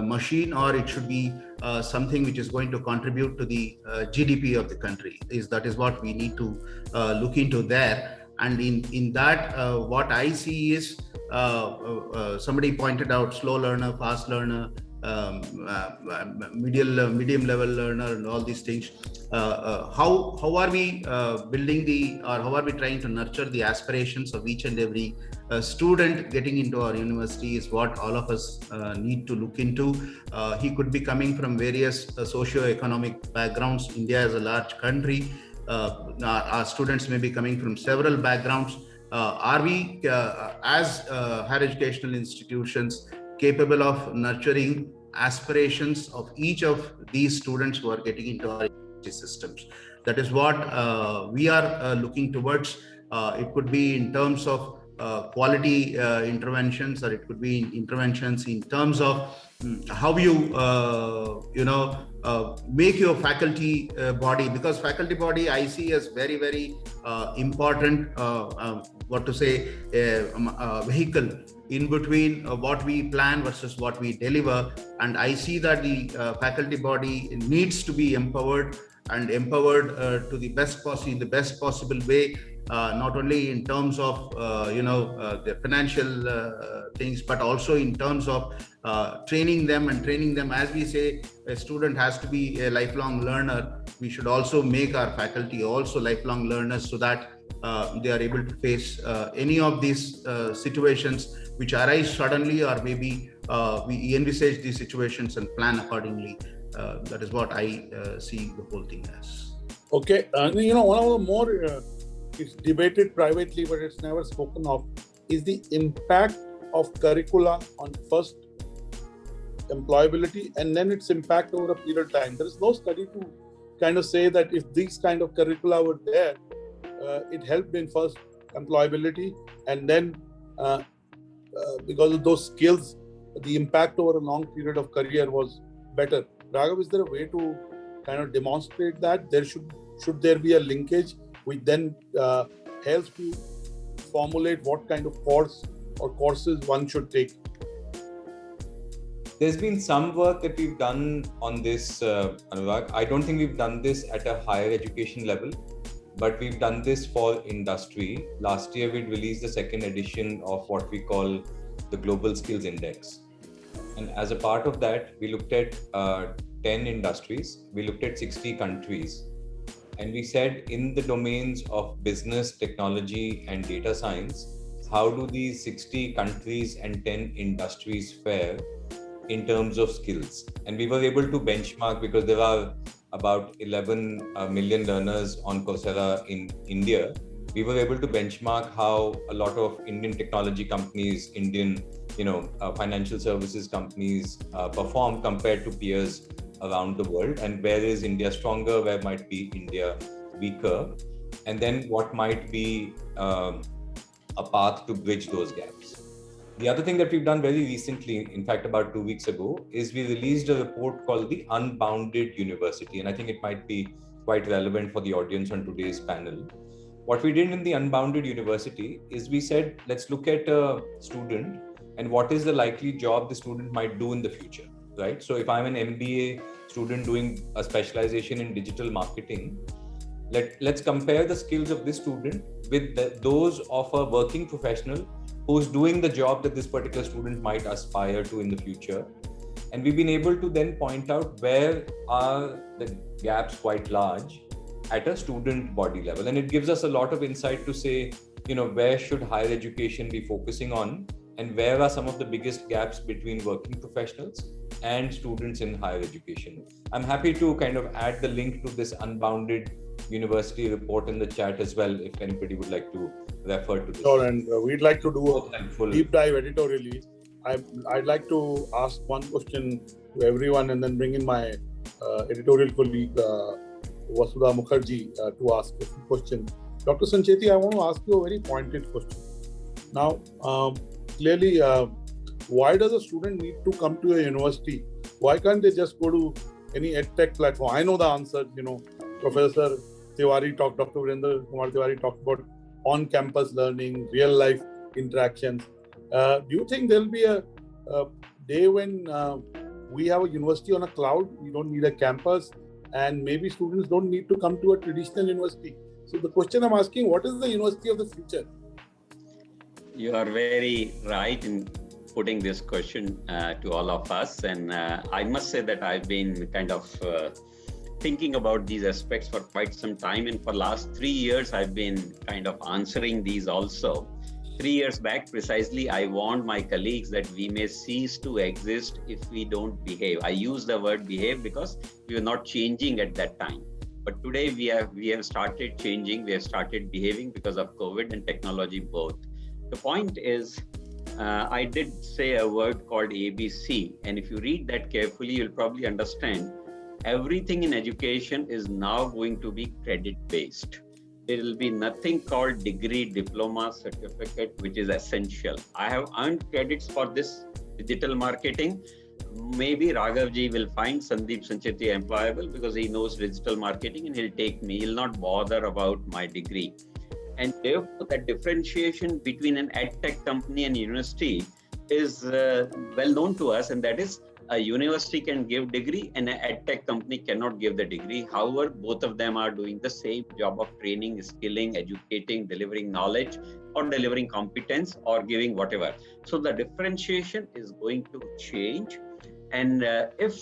Speaker 6: machine, or it should be something which is going to contribute to the GDP of the country? That is what we need to look into there. And in that, what I see is somebody pointed out slow learner, fast learner, medium level learner, and all these things. How are we building how are we trying to nurture the aspirations of each and every student getting into our university is what all of us need to look into. He could be coming from various socio-economic backgrounds. India is a large country. Our students may be coming from several backgrounds. Are we, as higher educational institutions, capable of nurturing aspirations of each of these students who are getting into our systems? That is what we are looking towards. It could be in terms of quality interventions, or it could be interventions in terms of how you make your faculty body, because faculty body I see as very, very important, vehicle in between what we plan versus what we deliver. And I see that the faculty body needs to be empowered to the best possible way, not only in terms of the financial things, but also in terms of training them. As we say, a student has to be a lifelong learner. We should also make our faculty also lifelong learners, so that they are able to face any of these situations which arise suddenly, or maybe we envisage these situations and plan accordingly. That is what I see the whole thing as.
Speaker 1: Okay, one of the more it's debated privately, but it's never spoken of, is the impact of curricula on first employability and then its impact over a period of time. There is no study to kind of say that if these kind of curricula were there, it helped in first employability, and then because of those skills, the impact over a long period of career was better. Raghav, is there a way to kind of demonstrate that? Should there be a linkage which then helps to formulate what kind of course or courses one should take?
Speaker 2: There's been some work that we've done on this, Annurag. I don't think we've done this at a higher education level, but we've done this for industry. Last year, we released the second edition of what we call the Global Skills Index. And as a part of that, we looked at 10 industries. We looked at 60 countries. And we said in the domains of business, technology, and data science, how do these 60 countries and 10 industries fare in terms of skills? And we were able to benchmark, because there are about 11 million learners on Coursera in India. We were able to benchmark how a lot of Indian technology companies, Indian financial services companies perform compared to peers around the world, and where is India stronger, where might be India weaker, and then what might be a path to bridge those gaps. The other thing that we've done very recently, in fact about 2 weeks ago, is we released a report called the Unbounded University, and I think it might be quite relevant for the audience on today's panel. What we did in the Unbounded University is we said, let's look at a student and what is the likely job the student might do in the future. Right? So if I'm an MBA student doing a specialization in digital marketing, let's compare the skills of this student with those of a working professional who's doing the job that this particular student might aspire to in the future. And we've been able to then point out where are the gaps quite large at a student body level. And it gives us a lot of insight to say, where should higher education be focusing on, and where are some of the biggest gaps between working professionals and students in higher education. I'm happy to kind of add the link to this Unbounded University report in the chat as well, if anybody would like to refer to this.
Speaker 1: Sure, and we'd like to do a deep dive editorially. I'd like to ask one question to everyone and then bring in my editorial colleague, Vasudha Mukherjee, to ask a question. Dr. Sancheti, I want to ask you a very pointed question. Now, clearly, why does a student need to come to a university? Why can't they just go to any edtech platform? I know the answer. Professor Tiwari talked, Dr. Virendra Kumar Tiwari talked about on-campus learning, real-life interactions. Do you think there'll be a day when we have a university on a cloud? We don't need a campus, and maybe students don't need to come to a traditional university. So the question I'm asking, what is the university of the future?
Speaker 5: You are very right in putting this question to all of us, and I must say that I've been kind of thinking about these aspects for quite some time, and for last 3 years I've been kind of answering these also. 3 years back precisely, I warned my colleagues that we may cease to exist if we don't behave. I use the word behave because we were not changing at that time, but today we have started changing, we have started behaving because of COVID and technology both. The point is, I did say a word called ABC, and if you read that carefully, you'll probably understand everything in education is now going to be credit-based. There will be nothing called degree, diploma, certificate, which is essential. I have earned credits for this digital marketing. Maybe Raghav ji will find SANDEEP SANCHETI employable because he knows digital marketing and he'll take me. He'll not bother about my degree. And therefore, that differentiation between an edtech company and university is well known to us, and that is a university can give degree and an edtech company cannot give the degree. However, both of them are doing the same job of training, skilling, educating, delivering knowledge, or delivering competence, or giving whatever. So the differentiation is going to change. And if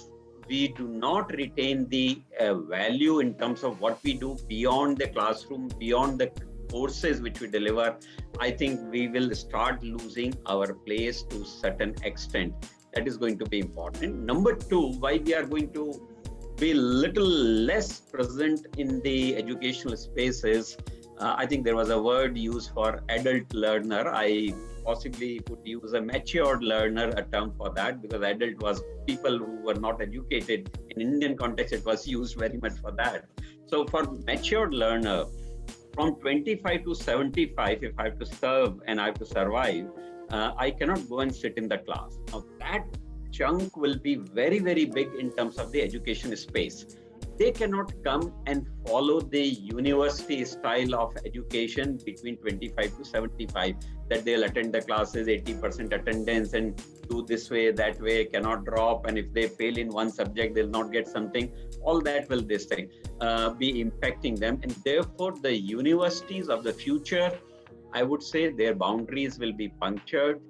Speaker 5: we do not retain the value in terms of what we do beyond the classroom, beyond the courses which we deliver, I think we will start losing our place to a certain extent. That is going to be important. Number two, why we are going to be little less present in the educational spaces. I think there was a word used for adult learner. I possibly could use a matured learner, a term for that, because adult was people who were not educated. In Indian context, it was used very much for that. So for matured learner, from 25 to 75, if I have to serve and I have to survive, I cannot go and sit in the class. Now that chunk will be very, very big in terms of the education space. They cannot come and follow the university style of education between 25 to 75, that they'll attend the classes, 80% attendance and do this way, that way, cannot drop. And if they fail in one subject, they'll not get something. All that will be impacting them. And therefore, the universities of the future, I would say their boundaries will be punctured.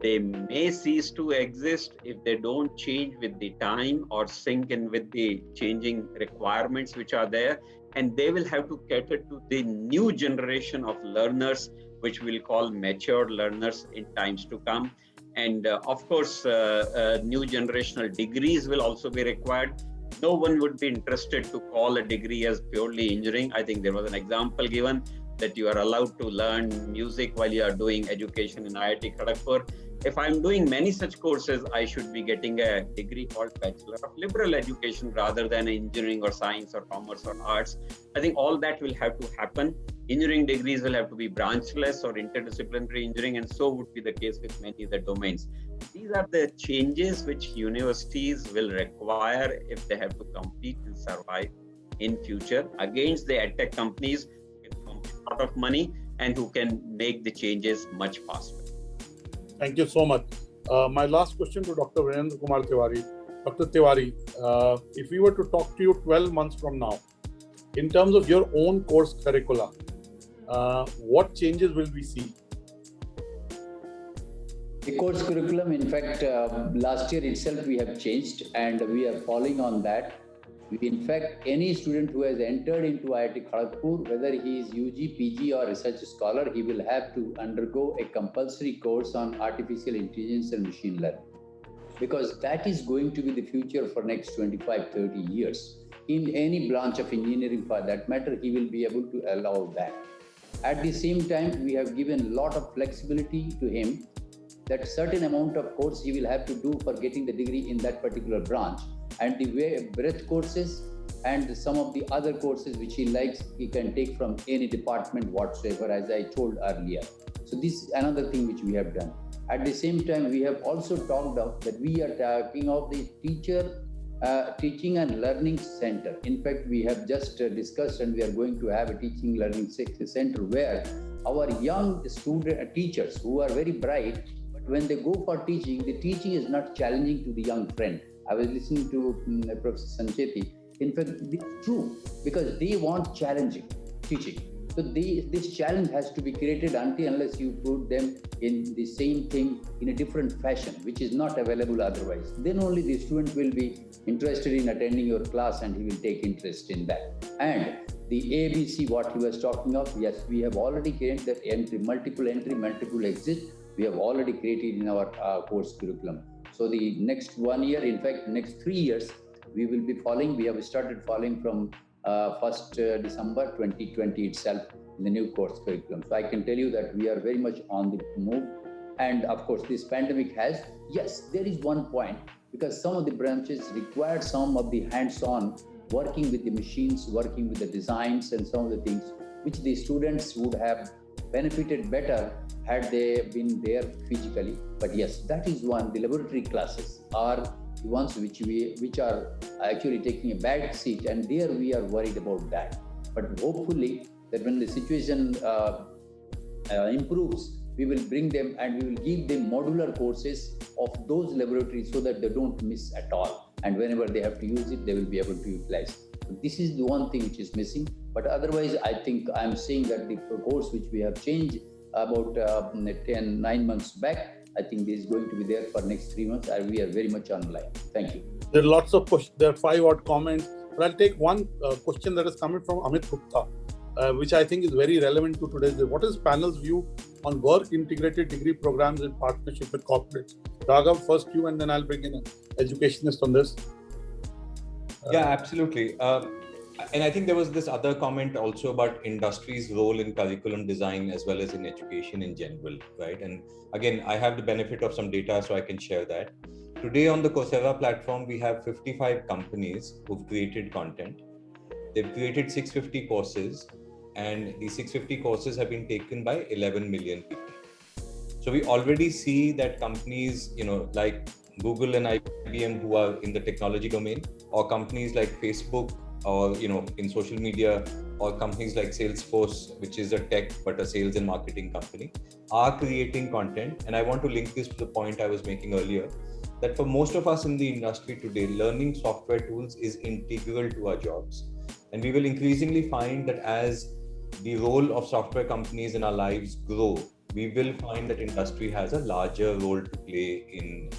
Speaker 5: They may cease to exist if they don't change with the time or sync in with the changing requirements which are there. And they will have to cater to the new generation of learners, which we'll call mature learners in times to come. And of course, new generational degrees will also be required. No one would be interested to call a degree as purely engineering. I think there was an example given that you are allowed to learn music while you are doing education in IIT Kharagpur. If I'm doing many such courses, I should be getting a degree called Bachelor of Liberal Education rather than engineering or science or commerce or arts. I think all that will have to happen. Engineering degrees will have to be branchless or interdisciplinary engineering, and so would be the case with many other domains. These are the changes which universities will require if they have to compete and survive in future against the edtech companies with a lot of money and who can make the changes much faster.
Speaker 1: Thank you so much. My last question to Dr. Virendra Kumar Tiwari. Dr. Tiwari, if we were to talk to you 12 months from now, in terms of your own course curricula, what changes will we see?
Speaker 3: The course curriculum, in fact, last year itself we have changed and we are following on that. In fact, any student who has entered into IIT Kharagpur, whether he is UG, PG or research scholar, he will have to undergo a compulsory course on artificial intelligence and machine learning. Because that is going to be the future for next 25, 30 years. In any branch of engineering for that matter, he will be able to allow that. At the same time, we have given a lot of flexibility to him that certain amount of course he will have to do for getting the degree in that particular branch. And the breadth courses and some of the other courses which he likes, he can take from any department whatsoever, as I told earlier. So this is another thing which we have done. At the same time, we have also talked of that we are talking of the teaching and learning center. In fact, we have just discussed and we are going to have a teaching learning center where our young teachers who are very bright, but when they go for teaching, the teaching is not challenging to the young friend. I was listening to Professor SANCHETI. In fact, it's true because they want challenging teaching. So this challenge has to be created unless you put them in the same thing in a different fashion, which is not available otherwise. Then only the student will be interested in attending your class and he will take interest in that. And the ABC, what he was talking of, yes, we have already created that multiple exit. We have already created in our course curriculum. So the next 1 year, in fact, next 3 years, we will be following. We have started following from 1st December 2020 itself in the new course curriculum. So I can tell you that we are very much on the move. And of course, this pandemic has, yes, there is one point because some of the branches require some of the hands-on working with the machines, working with the designs and some of the things which the students would have benefited better had they been there physically. But yes, that is one. The laboratory classes are the ones which are actually taking a back seat, and there we are worried about that. But hopefully that when the situation improves, we will bring them and we will give them modular courses of those laboratories so that they don't miss at all. And whenever they have to use it, they will be able to utilize. So this is the one thing which is missing. But otherwise, I think I'm saying that the course which we have changed about 9 months back, I think this is going to be there for next 3 months. We are very much online. Thank you.
Speaker 1: There are lots of questions. There are 5 odd comments. But I'll take one question that is coming from Amit Gupta, which I think is very relevant to today's day. What is panel's view on work integrated degree programs in partnership with corporates? Raghav, first you, and then I'll bring in an educationist on this.
Speaker 2: Yeah, absolutely. And I think there was this other comment also about industry's role in curriculum design as well as in education in general, right? And again, I have the benefit of some data, so I can share that. Today on the Coursera platform, we have 55 companies who've created content. They've created 650 courses, and these 650 courses have been taken by 11 million people. So we already see that companies, like Google and IBM, who are in the technology domain, or companies like Facebook, or in social media, or companies like Salesforce, which is a tech but a sales and marketing company, are creating content. And I want to link this to the point I was making earlier, that for most of us in the industry today, learning software tools is integral to our jobs. And we will increasingly find that as the role of software companies in our lives grow, we will find that industry has a larger role to play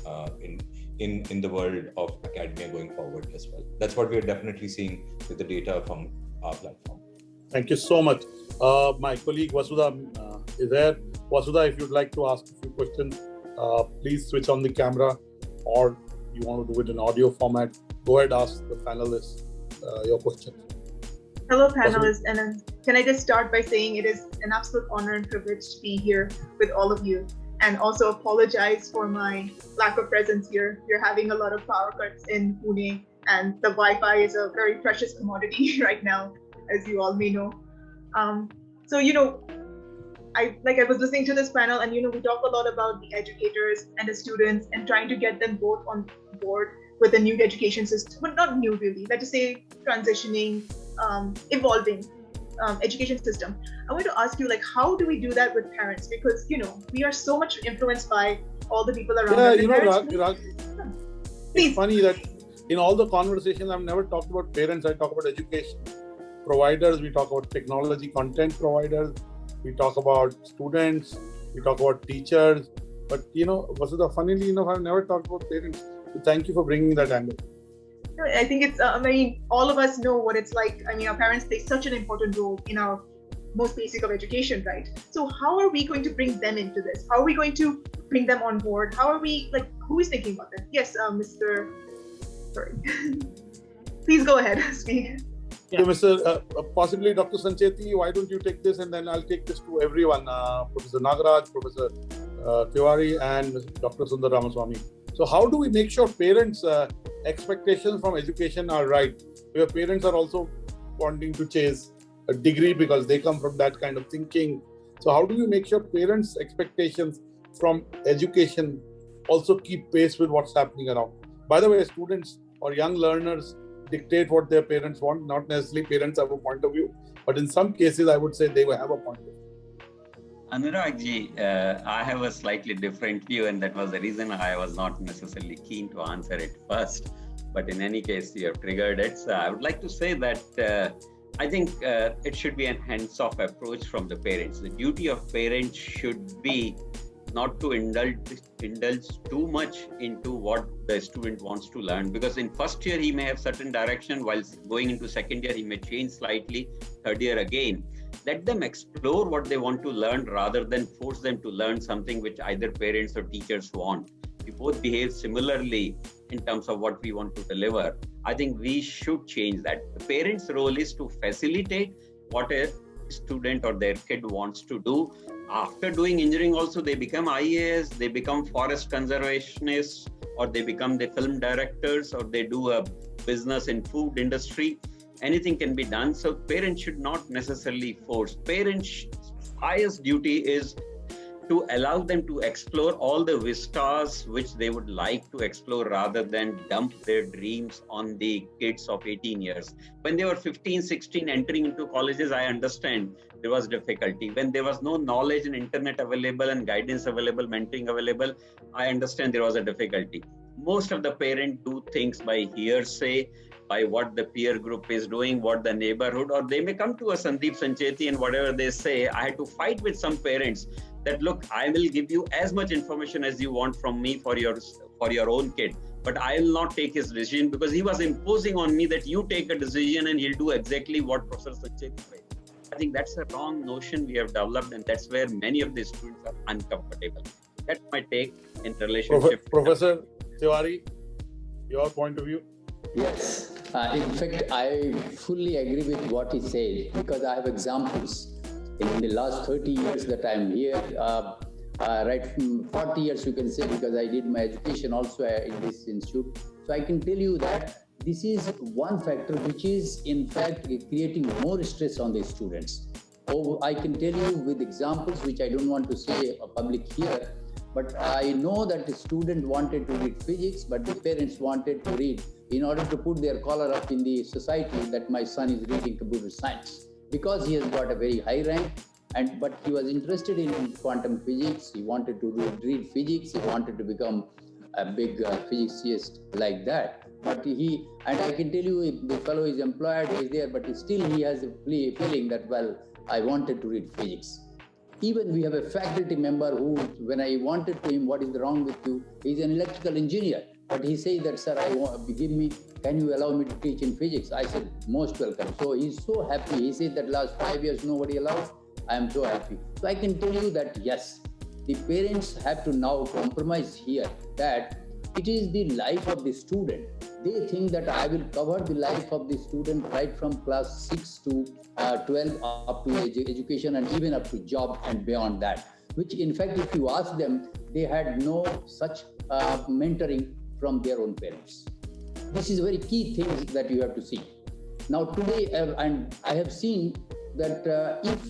Speaker 2: in the world of academia going forward as well. That's what we are definitely seeing with the data from our platform.
Speaker 1: Thank you so much. My colleague Vasudha is there. Vasudha, if you'd like to ask a few questions, please switch on the camera, or you want to do it in audio format. Go ahead, ask the panelists your questions.
Speaker 7: Hello, panelists. And can I just start by saying it is an absolute honor and privilege to be here with all of you, and also apologize for my lack of presence here. We're having a lot of power cuts in Pune, and the Wi-Fi is a very precious commodity right now, as you all may know. So, I was listening to this panel, and we talk a lot about the educators and the students and trying to get them both on board with the new education system, but not new really, let's just say transitioning, evolving education system. I want to ask you, how do we do that with parents? Because, we are so much influenced by all the people around us.
Speaker 1: Rag, it's funny that in all the conversations, I've never talked about parents, I talk about education providers, we talk about technology content providers, we talk about students, we talk about teachers, but Vasudha, funnily enough, I've never talked about parents. So thank you for bringing that angle.
Speaker 7: I think it's, all of us know what it's like. Our parents play such an important role in our most basic of education, right? So how are we going to bring them into this? How are we going to bring them on board? How are we, who is thinking about this? Yes, sorry. Please go ahead, speak.
Speaker 1: Yeah. So, possibly Dr. Sancheti, why don't you take this, and then I'll take this to everyone, Professor NAGARAJ, Professor Tiwari, and Dr. Sunder Ramaswamy. So how do we make sure parents' expectations from education are right? Where parents are also wanting to chase a degree because they come from that kind of thinking. So how do we make sure parents' expectations from education also keep pace with what's happening around? By the way, students or young learners dictate what their parents want. Not necessarily parents have a point of view, but in some cases, I would say they will have a point of view.
Speaker 5: Anurag-ji, I have a slightly different view, and that was the reason I was not necessarily keen to answer it first. But in any case, you have triggered it. So I would like to say that I think it should be a hands-off approach from the parents. The duty of parents should be not to indulge too much into what the student wants to learn, because in first year he may have certain direction, while going into second year he may change slightly, third year again. Let them explore what they want to learn rather than force them to learn something which either parents or teachers want. We both behave similarly in terms of what we want to deliver. I think we should change that. The parents' role is to facilitate what a student or their kid wants to do. After doing engineering also, they become IAS, they become forest conservationists, or they become the film directors, or they do a business in food industry. Anything can be done. So parents should not necessarily force. Parents' highest duty is to allow them to explore all the vistas which they would like to explore, rather than dump their dreams on the kids of 18 years. When they were 15, 16, entering into colleges, I understand there was difficulty. When there was no knowledge and internet available and guidance available, mentoring available, I understand there was a difficulty. Most of the parents do things by hearsay, by what the peer group is doing, what the neighborhood, or they may come to a SANDEEP, SANCHETI, and whatever they say. I had to fight with some parents that, look, I will give you as much information as you want from me for your own kid, but I will not take his decision, because he was imposing on me that you take a decision and he'll do exactly what Professor Sancheti said. I think that's a wrong notion we have developed, and that's where many of the students are uncomfortable. That's my take in relationship.
Speaker 1: Professor Tiwari, your point of view?
Speaker 3: Yes. In fact, I fully agree with what he said, because I have examples. In the last 30 years that I'm here, right from 40 years you can say, because I did my education also in this institute. So I can tell you that this is one factor which is in fact creating more stress on the students. Oh, I can tell you with examples which I don't want to say public here, but I know that the student wanted to read physics, but the parents wanted to read in order to put their collar up in the society that my son is reading computer science, because he has got a very high rank, but he was interested in quantum physics. He wanted to read physics. He wanted to become a big physicist like that. But and I can tell you, if the fellow is employed, he is there, but still he has a feeling that, well, I wanted to read physics. Even we have a faculty member who, when I wanted to him, what is wrong with you? He's an electrical engineer. But he says that, sir, can you allow me to teach in physics? I said, most welcome. So he's so happy. He said that last 5 years, nobody allowed. I am so happy. So I can tell you that, yes, the parents have to now compromise here that it is the life of the student. They think that I will cover the life of the student right from class 6 to 12 up to education and even up to job and beyond that. Which in fact, if you ask them, they had no such mentoring from their own parents. This is a very key thing that you have to see. Now today, and I have seen that if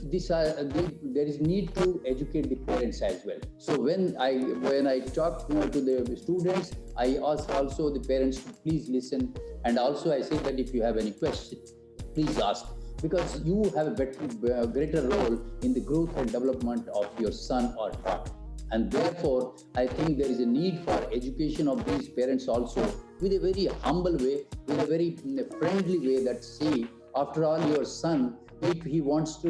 Speaker 3: there is need to educate the parents as well. So when I talk to the students, I ask also the parents to please listen, and also I say that if you have any question, please ask, because you have a greater role in the growth and development of your son or daughter. And therefore, I think there is a need for education of these parents also, with a very humble way, with a very friendly way, that say, after all, your son, if he wants to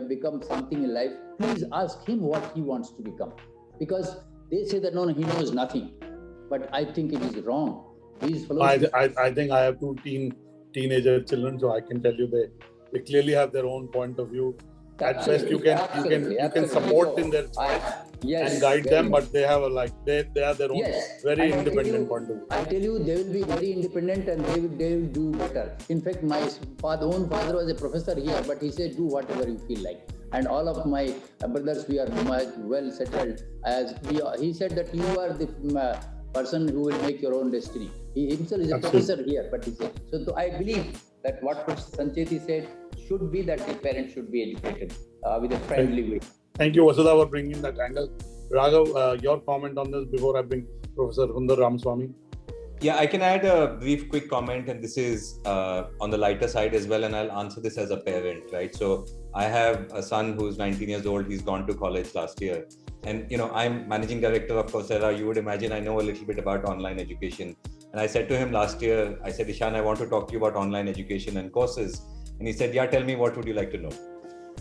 Speaker 3: become something in life, please ask him what he wants to become. Because they say that, no, he knows nothing. But I think it is wrong. These fellows...
Speaker 1: I think I have two teenager children, so I can tell you they clearly have their own point of view. At best, you can support in their choice and guide them, but they have they have their own very independent point of view.
Speaker 3: I tell you, they will be very independent and they will do better. In fact, my own father was a professor here, but he said, do whatever you feel like. And all of my brothers, we are well settled. As he said that you are the person who will make your own destiny. He himself is a professor here, but he said. So I believe that what Sancheti said should be that the parents should be educated with a friendly way.
Speaker 1: Thank you, Vasudha, for bringing that angle. Raghav, your comment on this before I bring Professor Sunder Ramaswamy.
Speaker 2: Yeah, I can add a brief, quick comment, and this is on the lighter side as well, and I'll answer this as a parent, right? So I have a son who's 19 years old. He's gone to college last year. And, I'm managing director of Coursera. You would imagine I know a little bit about online education. And I said to him last year, I said, Ishan, I want to talk to you about online education and courses. And he said, yeah, tell me, what would you like to know?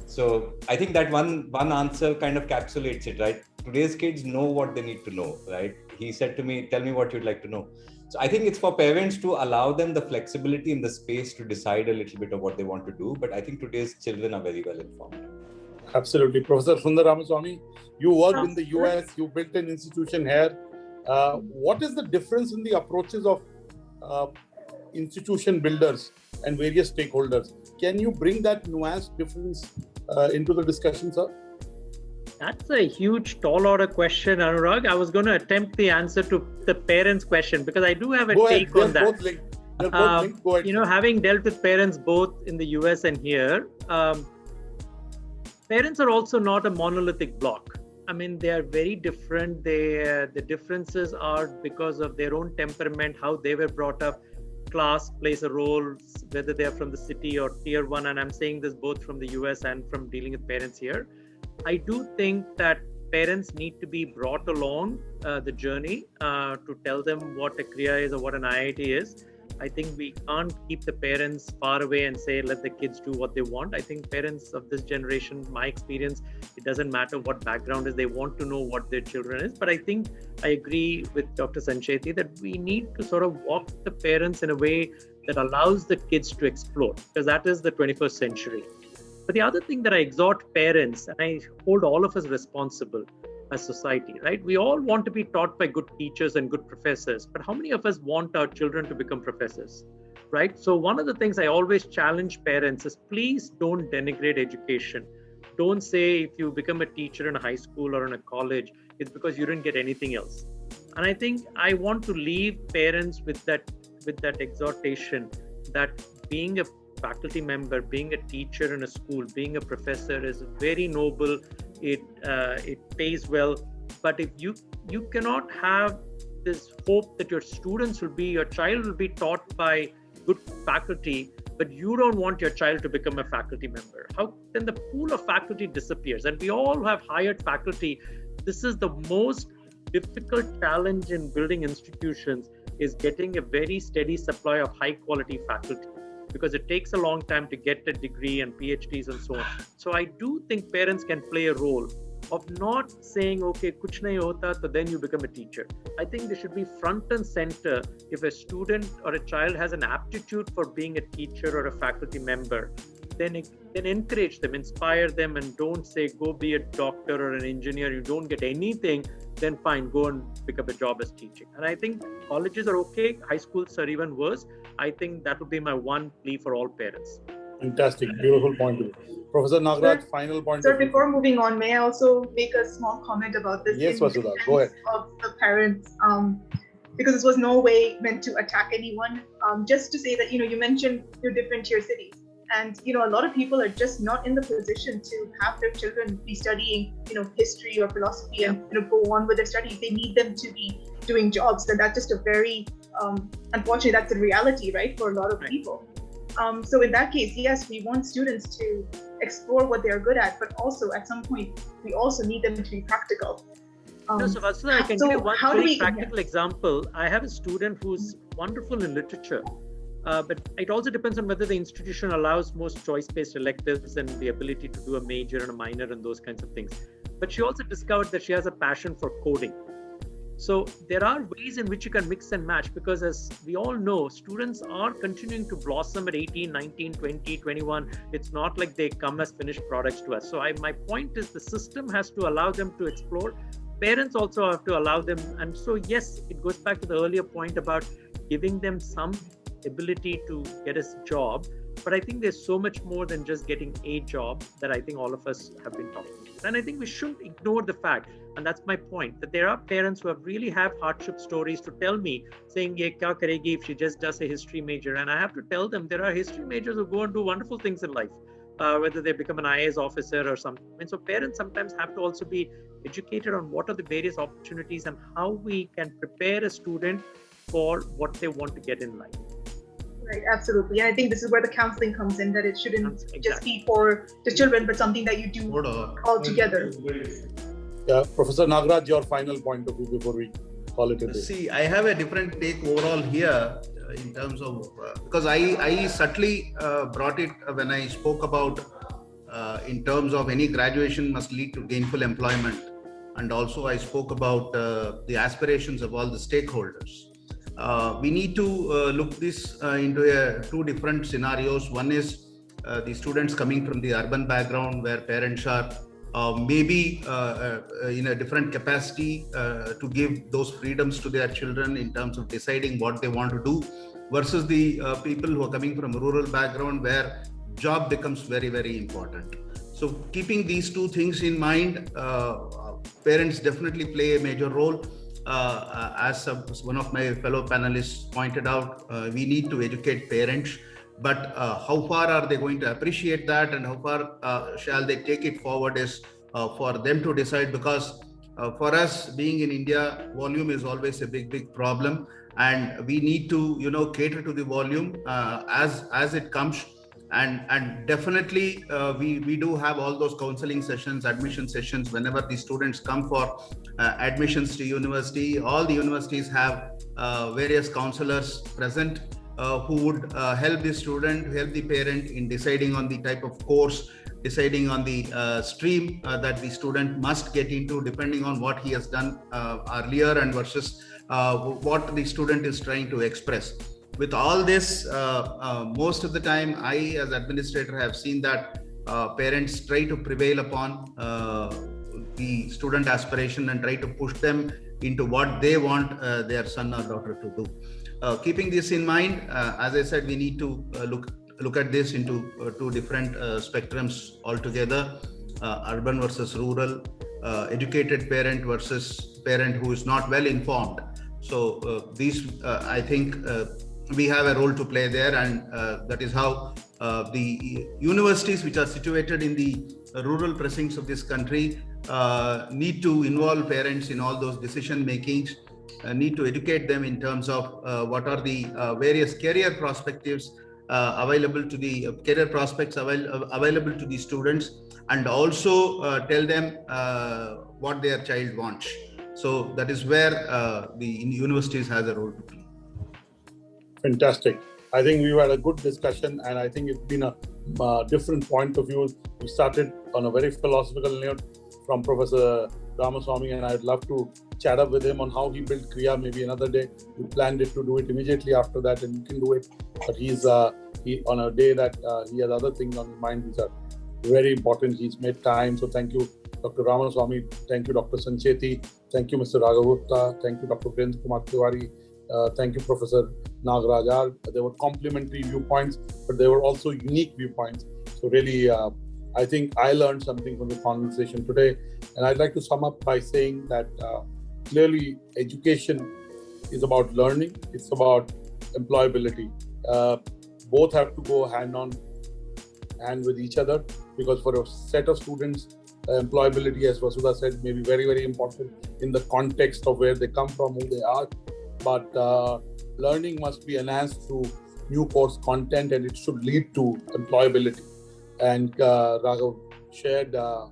Speaker 2: So I think that one answer kind of encapsulates it, right? Today's kids know what they need to know, right? He said to me, tell me what you'd like to know. So I think it's for parents to allow them the flexibility and the space to decide a little bit of what they want to do. But I think today's children are very well informed.
Speaker 1: Absolutely. Professor Sunder Ramaswamy, you worked in the US, you built an institution here. What is the difference in the approaches of institution builders and various stakeholders? Can you bring that nuanced difference into the discussion, sir?
Speaker 4: That's a huge, tall order question, Annurag. I was going to attempt the answer to the parents' question because I do have a take on that.
Speaker 1: They're both linked. Go ahead.
Speaker 4: Having dealt with parents both in the US and here, parents are also not a monolithic block. I mean, they are very different. The differences are because of their own temperament, how they were brought up. Class plays a role, whether they are from the city or tier 1. And I'm saying this both from the US and from dealing with parents here. I do think that parents need to be brought along the journey to tell them what a Krea is or what an IIT is. I think we can't keep the parents far away and say, let the kids do what they want. I think parents of this generation, my experience, it doesn't matter what background is, they want to know what their children is. But I think I agree with Dr. Sancheti that we need to sort of walk the parents in a way that allows the kids to explore, because that is the 21st century. But the other thing that I exhort parents, and I hold all of us responsible as society, right? We all want to be taught by good teachers and good professors, but how many of us want our children to become professors, right? So one of the things I always challenge parents is, please don't denigrate education. Don't say if you become a teacher in a high school or in a college, it's because you didn't get anything else. And I think I want to leave parents with that exhortation that being a faculty member, being a teacher in a school, being a professor is very noble. It pays well, but if you cannot have this hope that your child will be taught by good faculty, but you don't want your child to become a faculty member, how then the pool of faculty disappears? And we all have hired faculty. This is the most difficult challenge in building institutions, is getting a very steady supply of high quality faculty, because it takes a long time to get a degree and PhDs and so on. So I do think parents can play a role of not saying, okay, kuch nahi hota, so then you become a teacher. I think they should be front and center. If a student or a child has an aptitude for being a teacher or a faculty member, then encourage them, inspire them, and don't say, go be a doctor or an engineer. You don't get anything, then fine, go and pick up a job as teaching. And I think colleges are okay. High schools are even worse. I think that would be my one plea for all parents.
Speaker 1: Fantastic. Beautiful point of view. Professor Nagaraj, final point
Speaker 7: Sir,
Speaker 1: of view.
Speaker 7: before moving on, may I also make a small comment about this?
Speaker 1: Yes, Vasudha, go ahead.
Speaker 7: Of the parents, because this was no way meant to attack anyone. Just to say that, you mentioned your different tier cities. And, a lot of people are just not in the position to have their children be studying, history or philosophy and, go on with their studies. They need them to be doing jobs. And that's just a very, unfortunately, that's a reality, right, for a lot of people. So in that case, yes, we want students to explore what they're good at, but also at some point, we also need them to be practical.
Speaker 4: So Vasudha, I can give you one very practical example. I have a student who's wonderful in literature. But it also depends on whether the institution allows most choice-based electives and the ability to do a major and a minor and those kinds of things. But she also discovered that she has a passion for coding. So there are ways in which you can mix and match, because as we all know, students are continuing to blossom at 18, 19, 20, 21. It's not like they come as finished products to us. So my point is the system has to allow them to explore. Parents also have to allow them. And so, yes, it goes back to the earlier point about giving them some ability to get a job, but I think there's so much more than just getting a job that I think all of us have been talking about. And I think we shouldn't ignore the fact, and that's my point, that there are parents who really have hardship stories to tell me, saying, ye kya karegi if she just does a history major? And I have to tell them there are history majors who go and do wonderful things in life, whether they become an IAS officer or something. And so parents sometimes have to also be educated on what are the various opportunities and how we can prepare a student for what they want to get in life.
Speaker 7: Right, absolutely. And I think this is where the counseling comes in, that it shouldn't just be for the children, but something that you do all together.
Speaker 1: Yeah, Professor Nagaraj, your final point of view before we call it a day.
Speaker 6: See, I have a different take overall here in terms of, because I subtly brought it when I spoke about in terms of any graduation must lead to gainful employment. And also I spoke about the aspirations of all the stakeholders. We need to look this into two different scenarios. One is the students coming from the urban background where parents are maybe in a different capacity to give those freedoms to their children in terms of deciding what they want to do, versus the people who are coming from a rural background where job becomes very, very important. So keeping these two things in mind, parents definitely play a major role. As one of my fellow panelists pointed out, we need to educate parents, but how far are they going to appreciate that, and how far shall they take it forward is for them to decide, because for us being in India, volume is always a big problem, and we need to cater to the volume as it comes. And definitely we do have all those counseling sessions, admission sessions whenever the students come for admissions to university. All the universities have various counselors present who would help the student, help the parent in deciding on the type of course, deciding on the stream that the student must get into, depending on what he has done earlier and versus what the student is trying to express. With all this, most of the time, I as administrator have seen that parents try to prevail upon the student aspiration and try to push them into what they want their son or daughter to do. Keeping this in mind, as I said, we need to look at this into two different spectrums altogether: urban versus rural, educated parent versus parent who is not well informed. So these, I think, we have a role to play there, and that is how the universities which are situated in the rural precincts of this country need to involve parents in all those decision makings, need to educate them in terms of what are the various career perspectives available to the prospects available to the students, and also tell them what their child wants. So that is where the universities has a role to play.
Speaker 1: Fantastic. I think we've had a good discussion, and I think it's been a different point of view. We started on a very philosophical note. from Professor Ramaswamy, and I'd love to chat up with him on how he built Krea maybe another day. We planned it to do it immediately after that, and you can do it. But he's on a day that he has other things on his mind. These are very important. He's made time. So thank you, Dr. Ramaswamy. Thank you, Dr. SANCHETI. Thank you, Mr. Raghav Gupta. Thank you, Dr. Virendra Tiwari. Thank you, Professor NAGARAJ. There were complementary viewpoints, but there were also unique viewpoints. So really, I think I learned something from the conversation today. And I'd like to sum up by saying that clearly education is about learning. It's about employability. Both have to go hand with each other, because for a set of students, employability, as Vasudha said, may be very, very important in the context of where they come from, who they are. But learning must be enhanced through new course content, and it should lead to employability. And Raghav shared the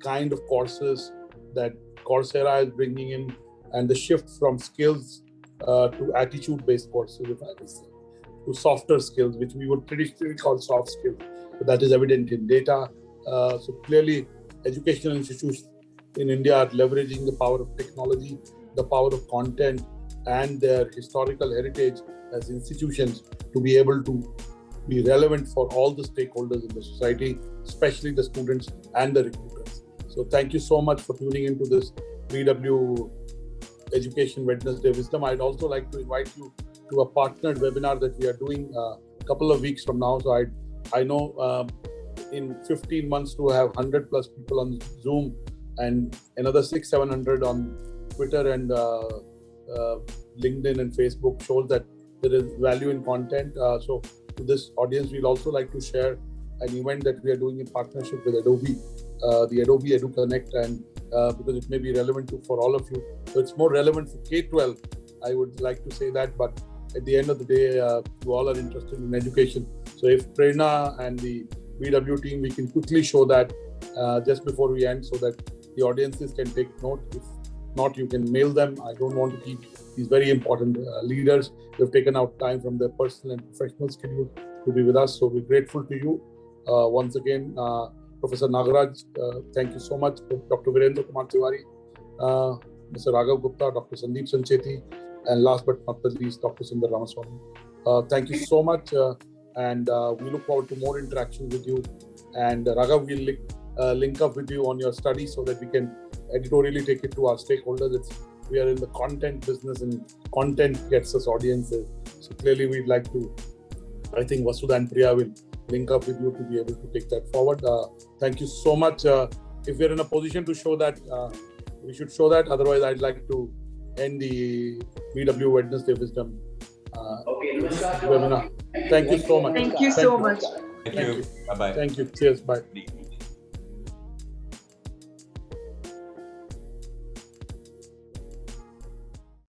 Speaker 1: kind of courses that Coursera is bringing in, and the shift from skills to attitude-based courses, if I may say, to softer skills, which we would traditionally call soft skills. But that is evident in data. So clearly, educational institutions in India are leveraging the power of technology, the power of content, and their historical heritage as institutions to be able to be relevant for all the stakeholders in the society, especially the students and the recruiters. So thank you so much for tuning into this VW Education Wednesday Wisdom. I'd also like to invite you to a partnered webinar that we are doing a couple of weeks from now. So I know in 15 months to have 100 plus people on Zoom and another 600-700 on Twitter and LinkedIn and Facebook shows that there is value in content. So to this audience, we'll also like to share an event that we are doing in partnership with Adobe, the Adobe Edu Connect, and because it may be relevant for all of you. So it's more relevant for K-12, I would like to say that, but at the end of the day, you all are interested in education. So if Prerna and the VW team, we can quickly show that just before we end so that the audiences can take note. If not, you can mail them. I don't want to keep these very important leaders who have taken out time from their personal and professional schedule to be with us. So we're grateful to you. Once again, Professor NAGARAJ, thank you so much. Dr. Virendra Tiwari, Mr. Raghav Gupta, Dr. SANCHETI, and last but not the least, Dr. Sunder Ramaswamy. Thank you so much. And we look forward to more interaction with you. And Raghav will link up with you on your study so that we can editorially take it to our stakeholders. We are in the content business, and content gets us audiences. So clearly we'd like to, I think Vasudha and Priya will link up with you to be able to take that forward. Thank you so much. If we're in a position to show that, we should show that. Otherwise, I'd like to end the VW Wednesday Wisdom webinar. Thank you so much.
Speaker 7: Thank you so much.
Speaker 2: Thank you. Bye-bye.
Speaker 1: Thank you. Cheers. Bye.